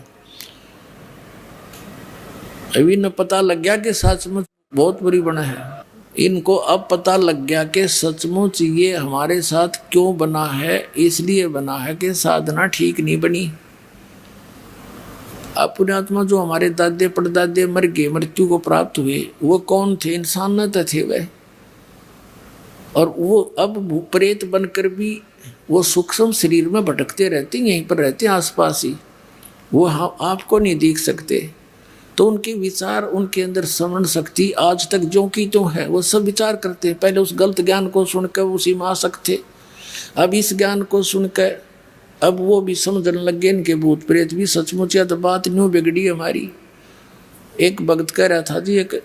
अभी न पता लग गया कि सचमुच बहुत बुरी बना है। इनको अब पता लग गया कि सचमुच ये हमारे साथ क्यों बना है। इसलिए बना है कि साधना ठीक नहीं बनी। अब पुण्यात्मा जो हमारे दादे परदादे मर गए, मृत्यु को प्राप्त हुए, वो कौन थे? इंसान न थे वह। और वो अब प्रेत बनकर भी वो सूक्ष्म शरीर में भटकते रहते, यहीं पर रहते आसपास ही। वो आपको नहीं देख सकते। तो उनके विचार, उनके अंदर श्रवण शक्ति आज तक जो की तो है, वो सब विचार करते हैं। पहले उस गलत ज्ञान को सुनकर उसी में आसक्त थे, अब इस ज्ञान को सुनकर अब वो भी समझने लग गए इनके भूत प्रेत भी सचमुच। या तो बात न्यू बिगड़ी हमारी। एक भक्त कह रहा था जी, एक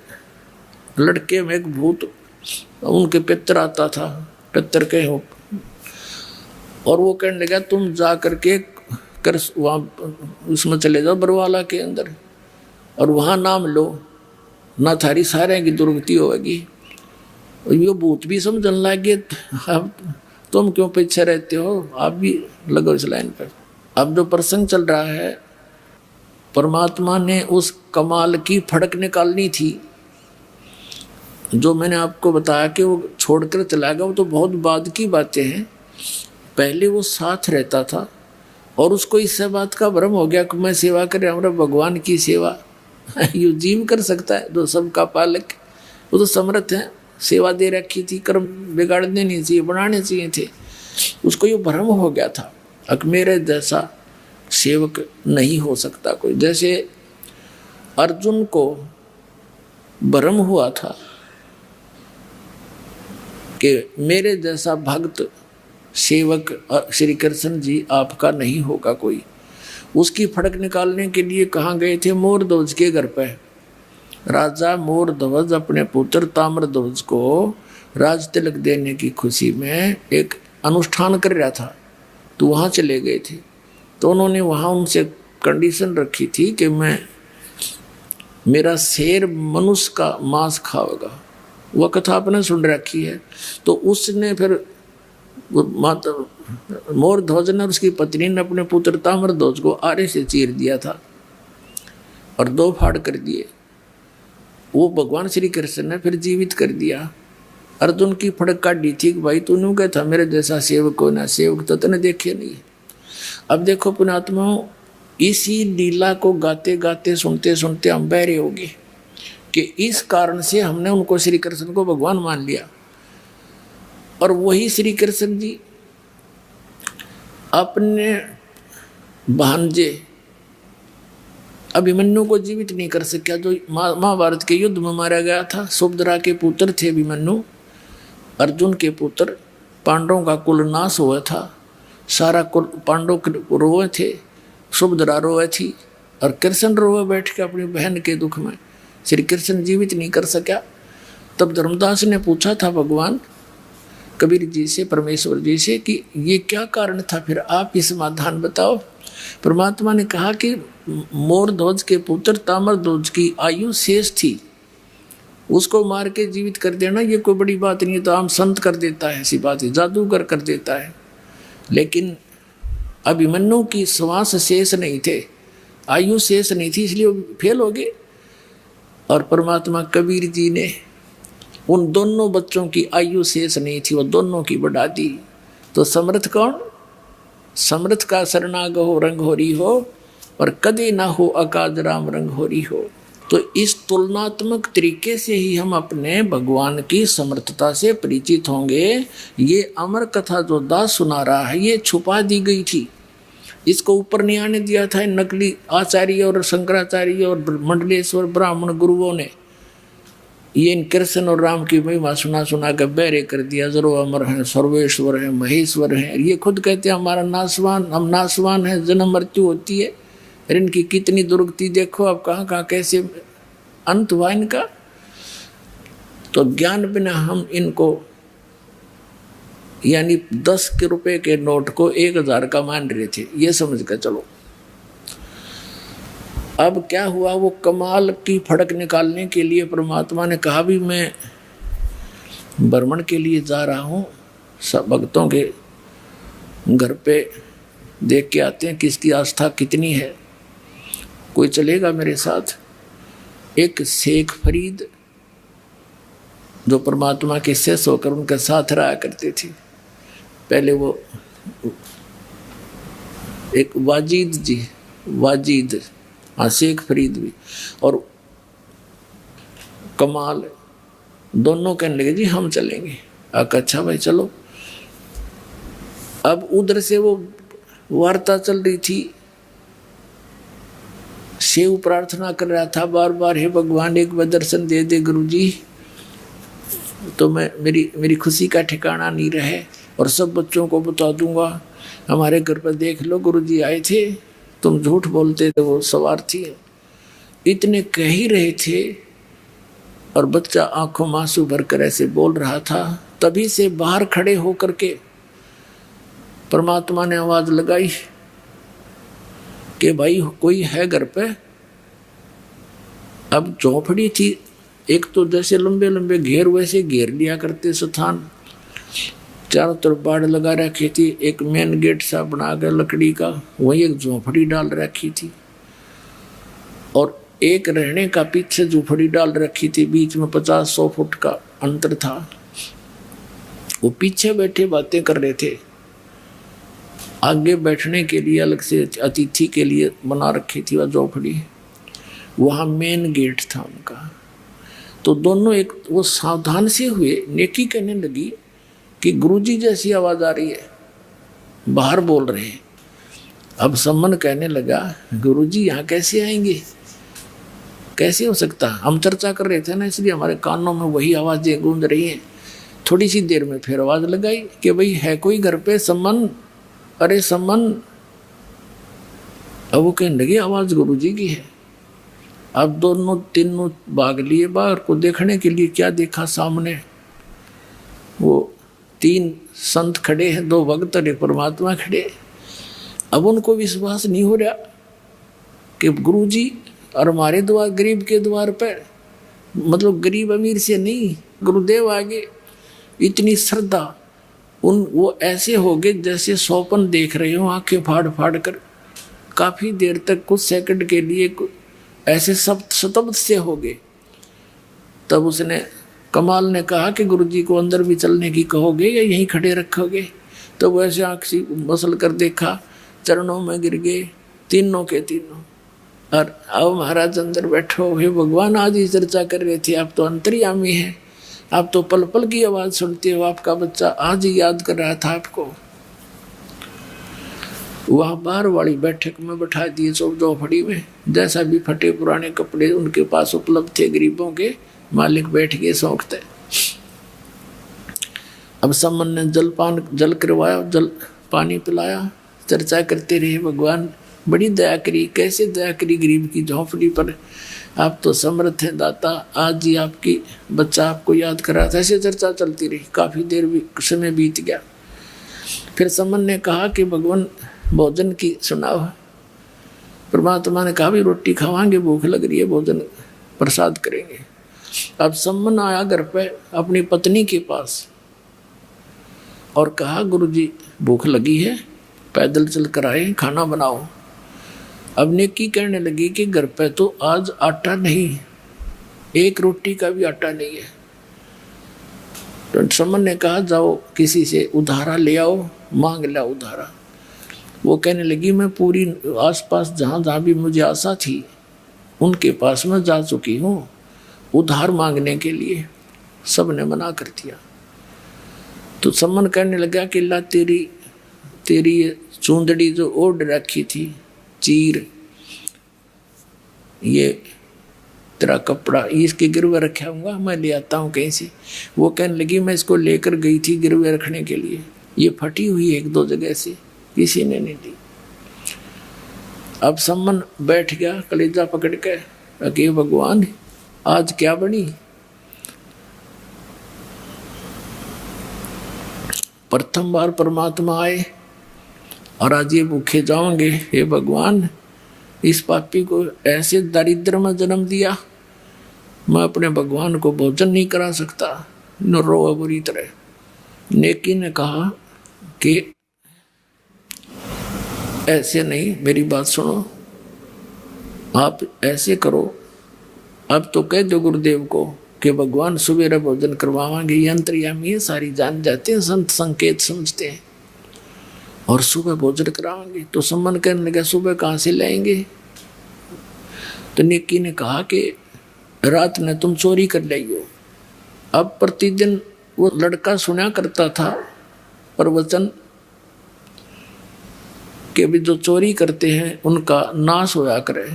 लड़के में एक भूत, उनके पितर आता था, पितर के हो, और वो कहने लगा तुम जा करके कर वहाँ उसमें चले जाओ बरवाला के अंदर और वहाँ नाम लो, ना थारी सारे की दुर्गति होगी। ये भूत भी समझने लगे, अब तुम क्यों पीछे रहते हो, आप भी लगो इस लाइन पर। अब जो प्रसंग चल रहा है, परमात्मा ने उस कमाल की फड़क निकालनी थी। जो मैंने आपको बताया कि वो छोड़कर चला गया, वो तो बहुत बाद की बातें हैं। पहले वो साथ रहता था और उसको इससे बात का भ्रम हो गया कि मैं सेवा कर रहा हूँ, भगवान की सेवा यू जीव कर सकता है जो सबका पालक, वो तो समर्थ है। सेवा दे रखी थी, कर्म बिगाड़ने नहीं चाहिए, बनाने चाहिए थे। उसको ये भ्रम हो गया था कि मेरे जैसा सेवक नहीं हो सकता कोई। जैसे अर्जुन को भ्रम हुआ था कि मेरे जैसा भक्त सेवक श्री कृष्ण जी आपका नहीं होगा कोई। उसकी फड़क निकालने के लिए कहाँ गए थे? मोरध्वज के घर पे। राजा मोरध्वज अपने पुत्र ताम्रध्वज को राज तिलक देने की खुशी में एक अनुष्ठान कर रहा था, तो वहाँ चले गए थे। तो उन्होंने वहाँ उनसे कंडीशन रखी थी कि मेरा शेर मनुष्य का मांस खाएगा। वह कथा आपने सुन रखी है। तो उसने फिर माता मोरध्वज ने और उसकी पत्नी ने अपने पुत्र ताम्रध्वज को आरे से चीर दिया था और 2 फाड़ कर दिए। वो भगवान श्री कृष्ण ने फिर जीवित कर दिया। अर्जुन की फड़क काटी थी कि भाई तूने क्या था मेरे जैसा सेवक हो ना, सेवक तो तूने देखे नहीं। अब देखो पुण्यात्माओं, इसी लीला को गाते गाते सुनते सुनते हम बहरे हो गए कि इस कारण से हमने उनको श्री कृष्ण को भगवान मान लिया। और वही श्री कृष्ण जी अपने भांजे अभिमन्यु को जीवित नहीं कर सका, जो महाभारत के युद्ध में मारा गया था। सुभद्रा के पुत्र थे अभिमन्यु, अर्जुन के पुत्र। पांडवों का कुल नाश हुआ था, सारा कुल पांडव रोए थे, सुभद्रा रोए थी और कृष्ण रोए बैठ के अपनी बहन के दुख में। श्री कृष्ण जीवित नहीं कर सका। तब धर्मदास ने पूछा था भगवान कबीर जी से, परमेश्वर जी से, कि ये क्या कारण था, फिर आप ही समाधान बताओ। परमात्मा ने कहा कि मोरध्वज के पुत्र ताम्रध्वज की आयु शेष थी, उसको मार के जीवित कर देना ये कोई बड़ी बात नहीं है। तो आम संत कर देता है, ऐसी बात है, जादूगर कर देता है। लेकिन अभिमन्यु की श्वास शेष नहीं थे, आयु शेष नहीं थी, इसलिए फेल हो गए। और परमात्मा कबीर जी ने उन दोनों बच्चों की आयु शेष नहीं थी, वो दोनों की बढ़ा दी। तो समर्थ कौन? समर्थ का शरणाग हो रंग होरी हो, और कदे ना हो अकाज राम रंग होरी हो। तो इस तुलनात्मक तरीके से ही हम अपने भगवान की समर्थता से परिचित होंगे। ये अमर कथा जो दास सुना रहा है, ये छुपा दी गई थी, इसको ऊपर नहीं आने दिया था नकली आचार्य और शंकराचार्य और मंडलेश्वर ब्राह्मण गुरुओं ने। ये इन कृष्ण और राम की महिमा सुना सुना कर बहरे कर दिया। जरो अमर हैं, सर्वेश्वर हैं, महेश्वर हैं। ये खुद कहते हैं हमारा नासवान, हम नासवान हैं, जन्म मृत्यु होती है। और इनकी कितनी दुर्गति देखो, अब कहाँ कहाँ कैसे अंत हुआ इनका। तो ज्ञान बिना हम इनको यानी 10 रुपए के नोट को 1000 का मान रहे थे, ये समझ कर चलो। अब क्या हुआ, वो कमाल की फड़क निकालने के लिए परमात्मा ने कहा भी मैं भ्रमण के लिए जा रहा हूँ, सब भक्तों के घर पे देख के आते हैं किसकी आस्था कितनी है, कोई चलेगा मेरे साथ। एक शेख फरीद जो परमात्मा के शिष्य होकर उनके साथ रहा करते थे, पहले वो एक वाजिद जी, वाजिद, हाँ शेख फरीद भी और कमाल दोनों कहने लगे जी हम चलेंगे। अच्छा भाई चलो। अब उधर से वो वार्ता चल रही थी, शिव प्रार्थना कर रहा था बार बार, हे भगवान एक बार दर्शन दे दे गुरुजी, तो मैं मेरी खुशी का ठिकाना नहीं रहे और सब बच्चों को बता दूंगा हमारे घर पर देख लो गुरुजी आए थे, तुम झूठ बोलते थे, वो स्वार्थी है। इतने कह ही रहे थे और बच्चा आंखों में आंसू भरकर ऐसे बोल रहा था। तभी से बाहर खड़े होकर के परमात्मा ने आवाज लगाई कि भाई कोई है घर पे। अब झोपड़ी थी, एक तो जैसे लंबे लंबे घेर वैसे घेर लिया करते स्थान, चारों तरफ बाड़ लगा रखी थी, एक मेन गेट सा बना कर लकड़ी का, वही एक झोपड़ी डाल रखी थी और एक रहने का पीछे झोपड़ी डाल रखी थी, बीच में 50-100 फुट का अंतर था। वो पीछे बैठे बातें कर रहे थे आगे बैठने के लिए अलग से अतिथि के लिए बना रखी थी वह झोपड़ी, वहाँ मेन गेट था उनका। तो दोनों एक वो सावधान से हुए। नेकी कहने लगी कि गुरुजी जैसी आवाज़ आ रही है, बाहर बोल रहे हैं। अब सम्मन कहने लगा गुरुजी यहाँ कैसे आएंगे, कैसे हो सकता, हम चर्चा कर रहे थे ना इसलिए हमारे कानों में वही आवाज़ें गूंज रही हैं। थोड़ी सी देर में फिर आवाज़ लगाई कि भाई है कोई घर पे सम्मन, अरे सम्मन। अब वो कहने लगे आवाज़ गुरुजी की है। अब दोनों तीनों भाग लिए बाहर को देखने के लिए। क्या देखा सामने, वो 3 संत खड़े हैं, 2 भक्त और एक परमात्मा खड़े। अब उनको विश्वास नहीं हो रहा कि गुरुजी और हमारे द्वार, गरीब के द्वार पर, मतलब गरीब अमीर से नहीं, गुरुदेव आगे इतनी श्रद्धा। वो ऐसे हो गए जैसे स्वप्न देख रहे हो, आंखें फाड़ फाड़ कर। काफ़ी देर तक, कुछ सेकंड के लिए ऐसे सब स्तब्ध से हो गए। तब उसने, कमाल ने कहा कि गुरुजी को अंदर भी चलने की कहोगे या यहीं खड़े रखोगे? तो वैसे आँख सी मसल कर देखा, चरणों में गिर गए तीनों के तीनों। और अब महाराज अंदर बैठो, हे भगवान आज ही चर्चा कर रहे थे, आप तो अंतर्यामी हैं, आप तो पल पल की आवाज़ सुनते हो, आपका बच्चा आज ही याद कर रहा था आपको। वहाँ बाहर वाली बैठक में बैठा दिए झोपड़ी में। जैसा भी फटे पुराने कपड़े उनके पास उपलब्ध थे गरीबों के, मालिक बैठ गए सौंकते। अब सम्मन ने जल करवाया, जल पानी पिलाया, चर्चा करते रहे। भगवान बड़ी दया करी, कैसे दया करी गरीब की झोंपड़ी पर, आप तो समर्थ हैं दाता, आज ही आपकी बच्चा आपको याद कर रहा था। ऐसे चर्चा चलती रही, काफ़ी देर भी समय बीत गया। फिर सम्मन ने कहा कि भगवान भोजन की सुनाओ। परमात्मा ने कहा भी रोटी खावांगे, भूख लग रही है, भोजन प्रसाद करेंगे। अब सम्मन आया घर पे अपनी पत्नी के पास और कहा गुरुजी भूख लगी है, पैदल चल कर आए, खाना बनाओ। अब नेकी कहने लगी कि घर पे तो आज आटा नहीं, एक रोटी का भी आटा नहीं है। तो सम्मन ने कहा जाओ किसी से उधारा ले आओ, मांग ला उधारा। वो कहने लगी मैं पूरी आसपास जहाँ जहाँ भी मुझे आशा थी उनके पास मैं जा चुकी हूँ उधार मांगने के लिए, सब ने मना कर दिया। तो सम्मन कहने लगा कि ला तेरी चूंदड़ी जो ओढ़ रखी थी, चीर, ये तेरा कपड़ा, इसके गिरवे रखा हूँगा, मैं ले आता हूँ कहीं से। वो कहने लगी मैं इसको लेकर गई थी गिरवे रखने के लिए, ये फटी हुई 1-2 जगह से, किसी ने नहीं दी। अब सम्मन बैठ गया कलेजा पकड़ के, अके भगवान आज क्या बनी। प्रथम बार परमात्मा आए और आज ये भूखे जाओगे। हे भगवान इस पापी को ऐसे दारिद्र में जन्म दिया, मैं अपने भगवान को भोजन नहीं करा सकता, न रो बुरी तरह। नेकी ने कहा कि ऐसे नहीं, मेरी बात सुनो, आप ऐसे करो, अब तो कह दो गुरुदेव को कि भगवान सुबह भोजन करवाएंगे, ये अंतर्यामी है, सारी जान जाते हैं, संत संकेत समझते हैं, और सुबह भोजन कराएंगे। तो सम्मन कहने लगा सुबह कहाँ से लाएंगे। तो नेकी ने कहा कि रात में तुम चोरी कर लाइयो। अब प्रतिदिन वो लड़का सुना करता था प्रवचन कि भी जो चोरी करते हैं उनका नाश होया करे।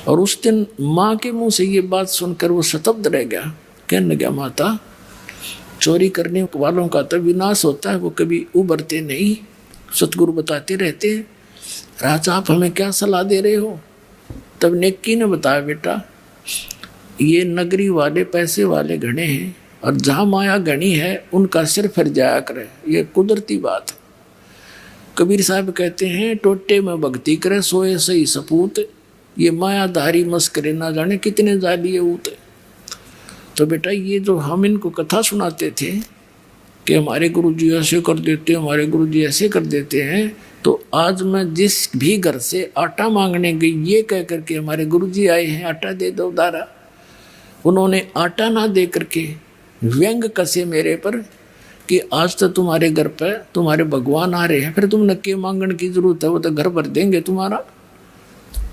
और उस दिन माँ के मुंह से ये बात सुनकर वो स्तब्ध रह गया। कहने लगा माता चोरी करने वालों का तो विनाश होता है, वो कभी उभरते नहीं, सतगुरु बताते रहते हैं। राजा आप हमें क्या सलाह दे रहे हो। तब नेकी ने बताया बेटा ये नगरी वाले पैसे वाले घने हैं और जहाँ माया घनी है उनका सिर फिर जाया करे, ये कुदरती बात है। कबीर साहब कहते हैं टोटे में भक्ति करे सोए सही सपूत, ये मायाधारी मस्करे ना जाने कितने जालिए ऊत। तो बेटा ये जो हम इनको कथा सुनाते थे कि हमारे गुरुजी ऐसे कर देते हैं, हमारे गुरुजी ऐसे कर देते हैं, तो आज मैं जिस भी घर से आटा मांगने गई ये कह करके हमारे गुरुजी आए हैं आटा दे दो उधारा, उन्होंने आटा ना दे करके व्यंग कसे मेरे पर कि आज तो तुम्हारे घर पे तुम्हारे भगवान आ रहे हैं, फिर तुम नक्के मांगने की जरूरत है, वो तो घर भर देंगे तुम्हारा।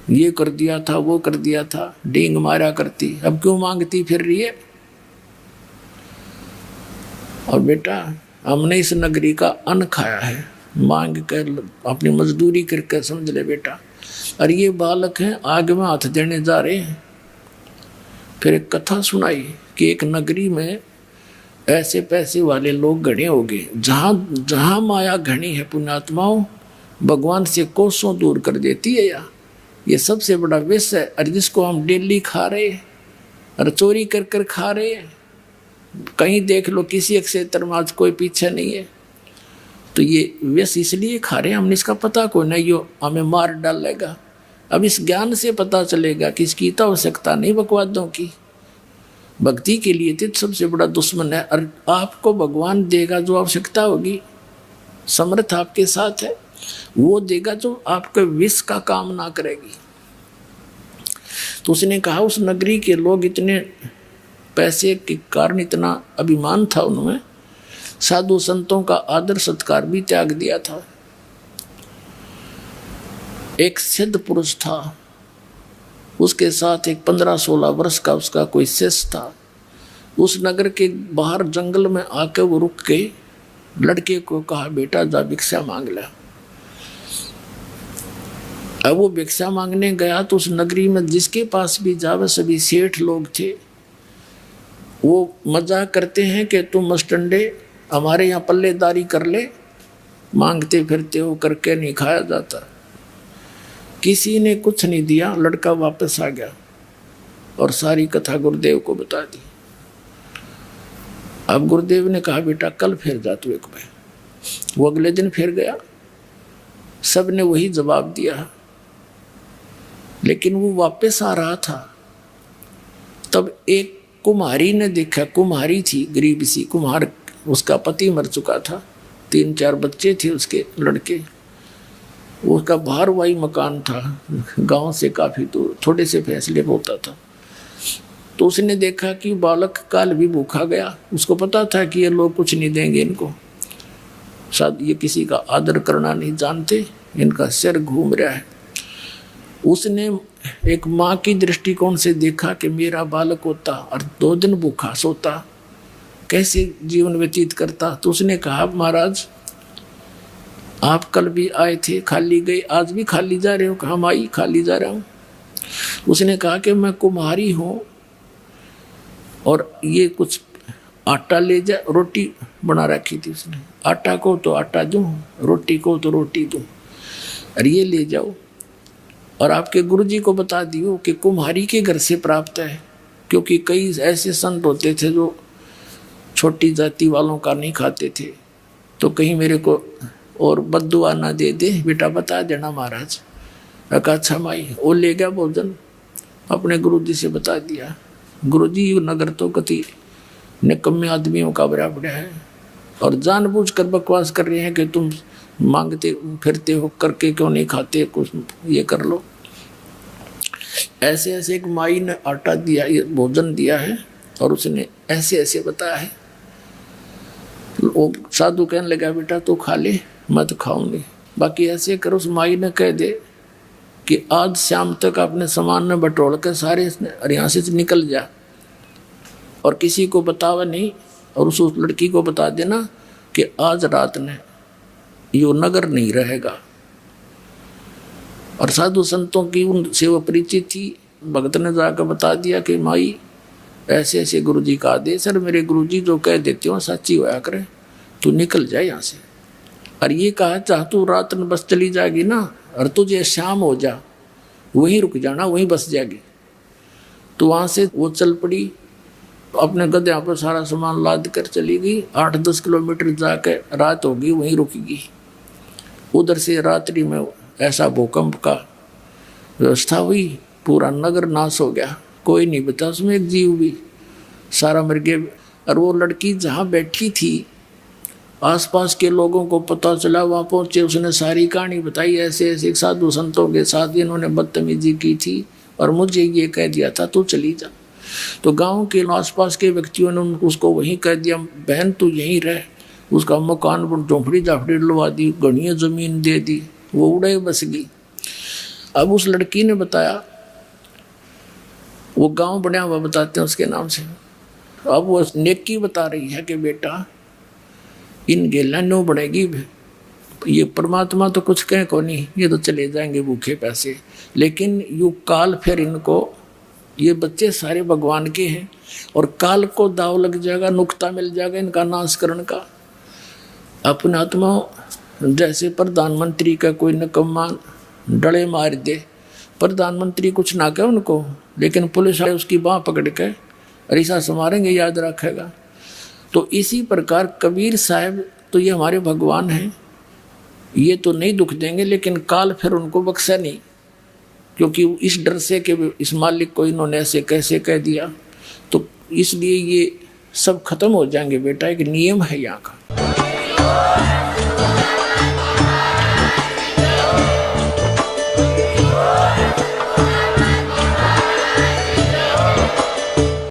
ये कर दिया था, वो कर दिया था, डींग मारा करती, अब क्यों मांगती फिर रही है। और बेटा हमने इस नगरी का अन्न खाया है, मांग कर अपनी मजदूरी करके समझ ले बेटा। और ये बालक हैं आग में हाथ देने जा रहे हैं। फिर एक कथा सुनाई कि एक नगरी में ऐसे पैसे वाले लोग गणे हो गए, जहां माया घनी है पुण्यात्माओं, भगवान से कोसों दूर कर देती है। या ये सबसे बड़ा विष है, और जिसको हम डेली खा रहे हैं और चोरी कर कर खा रहे हैं। कहीं देख लो किसी एक क्षेत्र में आज कोई पीछे नहीं है, तो ये विष इसलिए खा रहे हैं हम, इसका पता कोई नहीं, यो हमें मार डालेगा। अब इस ज्ञान से पता चलेगा कि इसकी तो आवश्यकता नहीं बकवादों की। भक्ति के लिए तो सबसे बड़ा दुश्मन है, और आपको भगवान देगा जो आवश्यकता होगी, समर्थ आपके साथ है, वो देगा जो आपके विष का काम ना करेगी। तो उसने कहा उस नगरी के लोग इतने पैसे के कारण इतना अभिमान था उनमें, साधु संतों का आदर सत्कार भी त्याग दिया था। एक सिद्ध पुरुष था, उसके साथ एक 15-16 वर्ष का उसका कोई शिष्य था। उस नगर के बाहर जंगल में आके वो रुक के लड़के को कहा, बेटा जा भिक्षा मांग ले। अब वो भिक्षा मांगने गया तो उस नगरी में जिसके पास भी जावे सभी सेठ लोग थे। वो मजाक करते हैं कि तुम मस्टंडे हमारे यहाँ पल्लेदारी कर ले, मांगते फिरते हो, करके नहीं खाया जाता। किसी ने कुछ नहीं दिया, लड़का वापस आ गया और सारी कथा गुरुदेव को बता दी। अब गुरुदेव ने कहा, बेटा कल फिर जा तू एक बार। वो अगले दिन फिर गया, सब ने वही जवाब दिया, लेकिन वो वापस आ रहा था। तब एक कुम्हारी ने देखा, कुम्हारी थी गरीब सी कुम्हार, उसका पति मर चुका था, 3-4 बच्चे थे उसके लड़के। उसका भारवाही मकान था, गांव से काफी दूर, थोड़े से फैसले में होता था। तो उसने देखा कि बालक काल भी भूखा गया। उसको पता था कि ये लोग कुछ नहीं देंगे इनको, शायद ये किसी का आदर करना नहीं जानते, इनका सिर घूम रहा है। उसने एक माँ की दृष्टिकोण से देखा कि मेरा बालक होता और 2 दिन भूखा सोता, कैसे जीवन व्यतीत करता। तो उसने कहा, महाराज आप कल भी आए थे, खाली गए, आज भी खाली जा रहे हो। कहा, माई खाली जा रहा हूँ। उसने कहा कि मैं कुम्हारी हूँ और ये कुछ आटा ले जा, रोटी बना रखी थी उसने, आटा को तो आटा दूँ, रोटी को तो रोटी दूँ, और ये ले जाओ और आपके गुरुजी को बता दियो कि कुम्हारी के घर से प्राप्त है। क्योंकि कई ऐसे संत होते थे जो छोटी जाति वालों का नहीं खाते थे, तो कहीं मेरे को और बद्दुआ ना दे दे, बेटा बता देना महाराज। अच्छा माई, वो ले गया भोजन, अपने गुरुजी से बता दिया। गुरुजी नगर तो कति निकम्मे आदमियों का बराबर है, और जानबूझकर बकवास कर रहे हैं कि तुम मांगते फिरते हो, करके क्यों नहीं खाते, कुछ ये कर लो। ऐसे ऐसे एक माई ने आटा दिया, ये भोजन दिया है, और उसने ऐसे ऐसे बताया है। वो साधु कहने लगा, बेटा तो खा ले, मैं तो खाऊंगी, बाकी ऐसे करो। उस माई ने कह दे कि आज शाम तक अपने सामान में बटोर कर सारे यहाँ से निकल जा, और किसी को बतावा नहीं। और उस लड़की को बता देना कि आज रात ने यो नगर नहीं रहेगा। और साधु संतों की उनसे वो परिचित थी। भगत ने जाकर बता दिया कि माई ऐसे ऐसे गुरुजी का आदेश है, मेरे गुरुजी जो कह देते हो सच्ची होया करे, तू निकल जाए यहाँ से। और ये कहा, चाह तू रात में बस चली जाएगी ना, और तुझे शाम हो जा, वहीं रुक जाना, वहीं बस जाएगी। तो वहाँ से वो चल पड़ी, अपने गधे पर सारा सामान लाद कर चली गई। 8-10 किलोमीटर जाकर रात होगी, वहीं रुकेगी। उधर से रात्रि में ऐसा भूकंप का व्यवस्था हुई, पूरा नगर नाश हो गया, कोई नहीं बचा उसमें एक जीव भी, सारा मर गया। और वो लड़की जहाँ बैठी थी, आसपास के लोगों को पता चला, वहाँ पहुँचे, उसने सारी कहानी बताई। ऐसे ऐसे साधु संतों के साथ इन्होंने बदतमीजी की थी और मुझे ये कह दिया था तू चली जा। तो गांव के आसपास के व्यक्तियों ने उसको वहीं कह दिया, बहन तू यहीं रह। उसका मकान पर झोंपड़ी झापड़ी डलवा दी, घनी जमीन दे दी, वो उड़े बस गई। अब उस लड़की ने बताया, वो गांव बना हुआ बताते हैं उसके नाम से। अब वो नेकी बता रही है कि बेटा इन गेला नो बढ़ेगी, ये परमात्मा तो कुछ कहे को नहीं, ये तो चले जाएंगे भूखे पैसे, लेकिन यू काल फिर इनको, ये बच्चे सारे भगवान के हैं और काल को दाव लग जाएगा, नुक्ता मिल जाएगा इनका नाश करने का। अपने आत्मा जैसे प्रधानमंत्री का कोई निकम्मा डले मार दे, प्रधानमंत्री कुछ ना कहे उनको, लेकिन पुलिस वाले उसकी बाँह पकड़ के रिसा समारेंगे, याद रखेगा। तो इसी प्रकार कबीर साहब तो ये हमारे भगवान हैं, ये तो नहीं दुख देंगे, लेकिन काल फिर उनको बख्शा नहीं, क्योंकि इस डर से कि इस मालिक को इन्होंने ऐसे कैसे कह दिया, तो इसलिए ये सब खत्म हो जाएंगे बेटा, एक नियम है यहाँ का।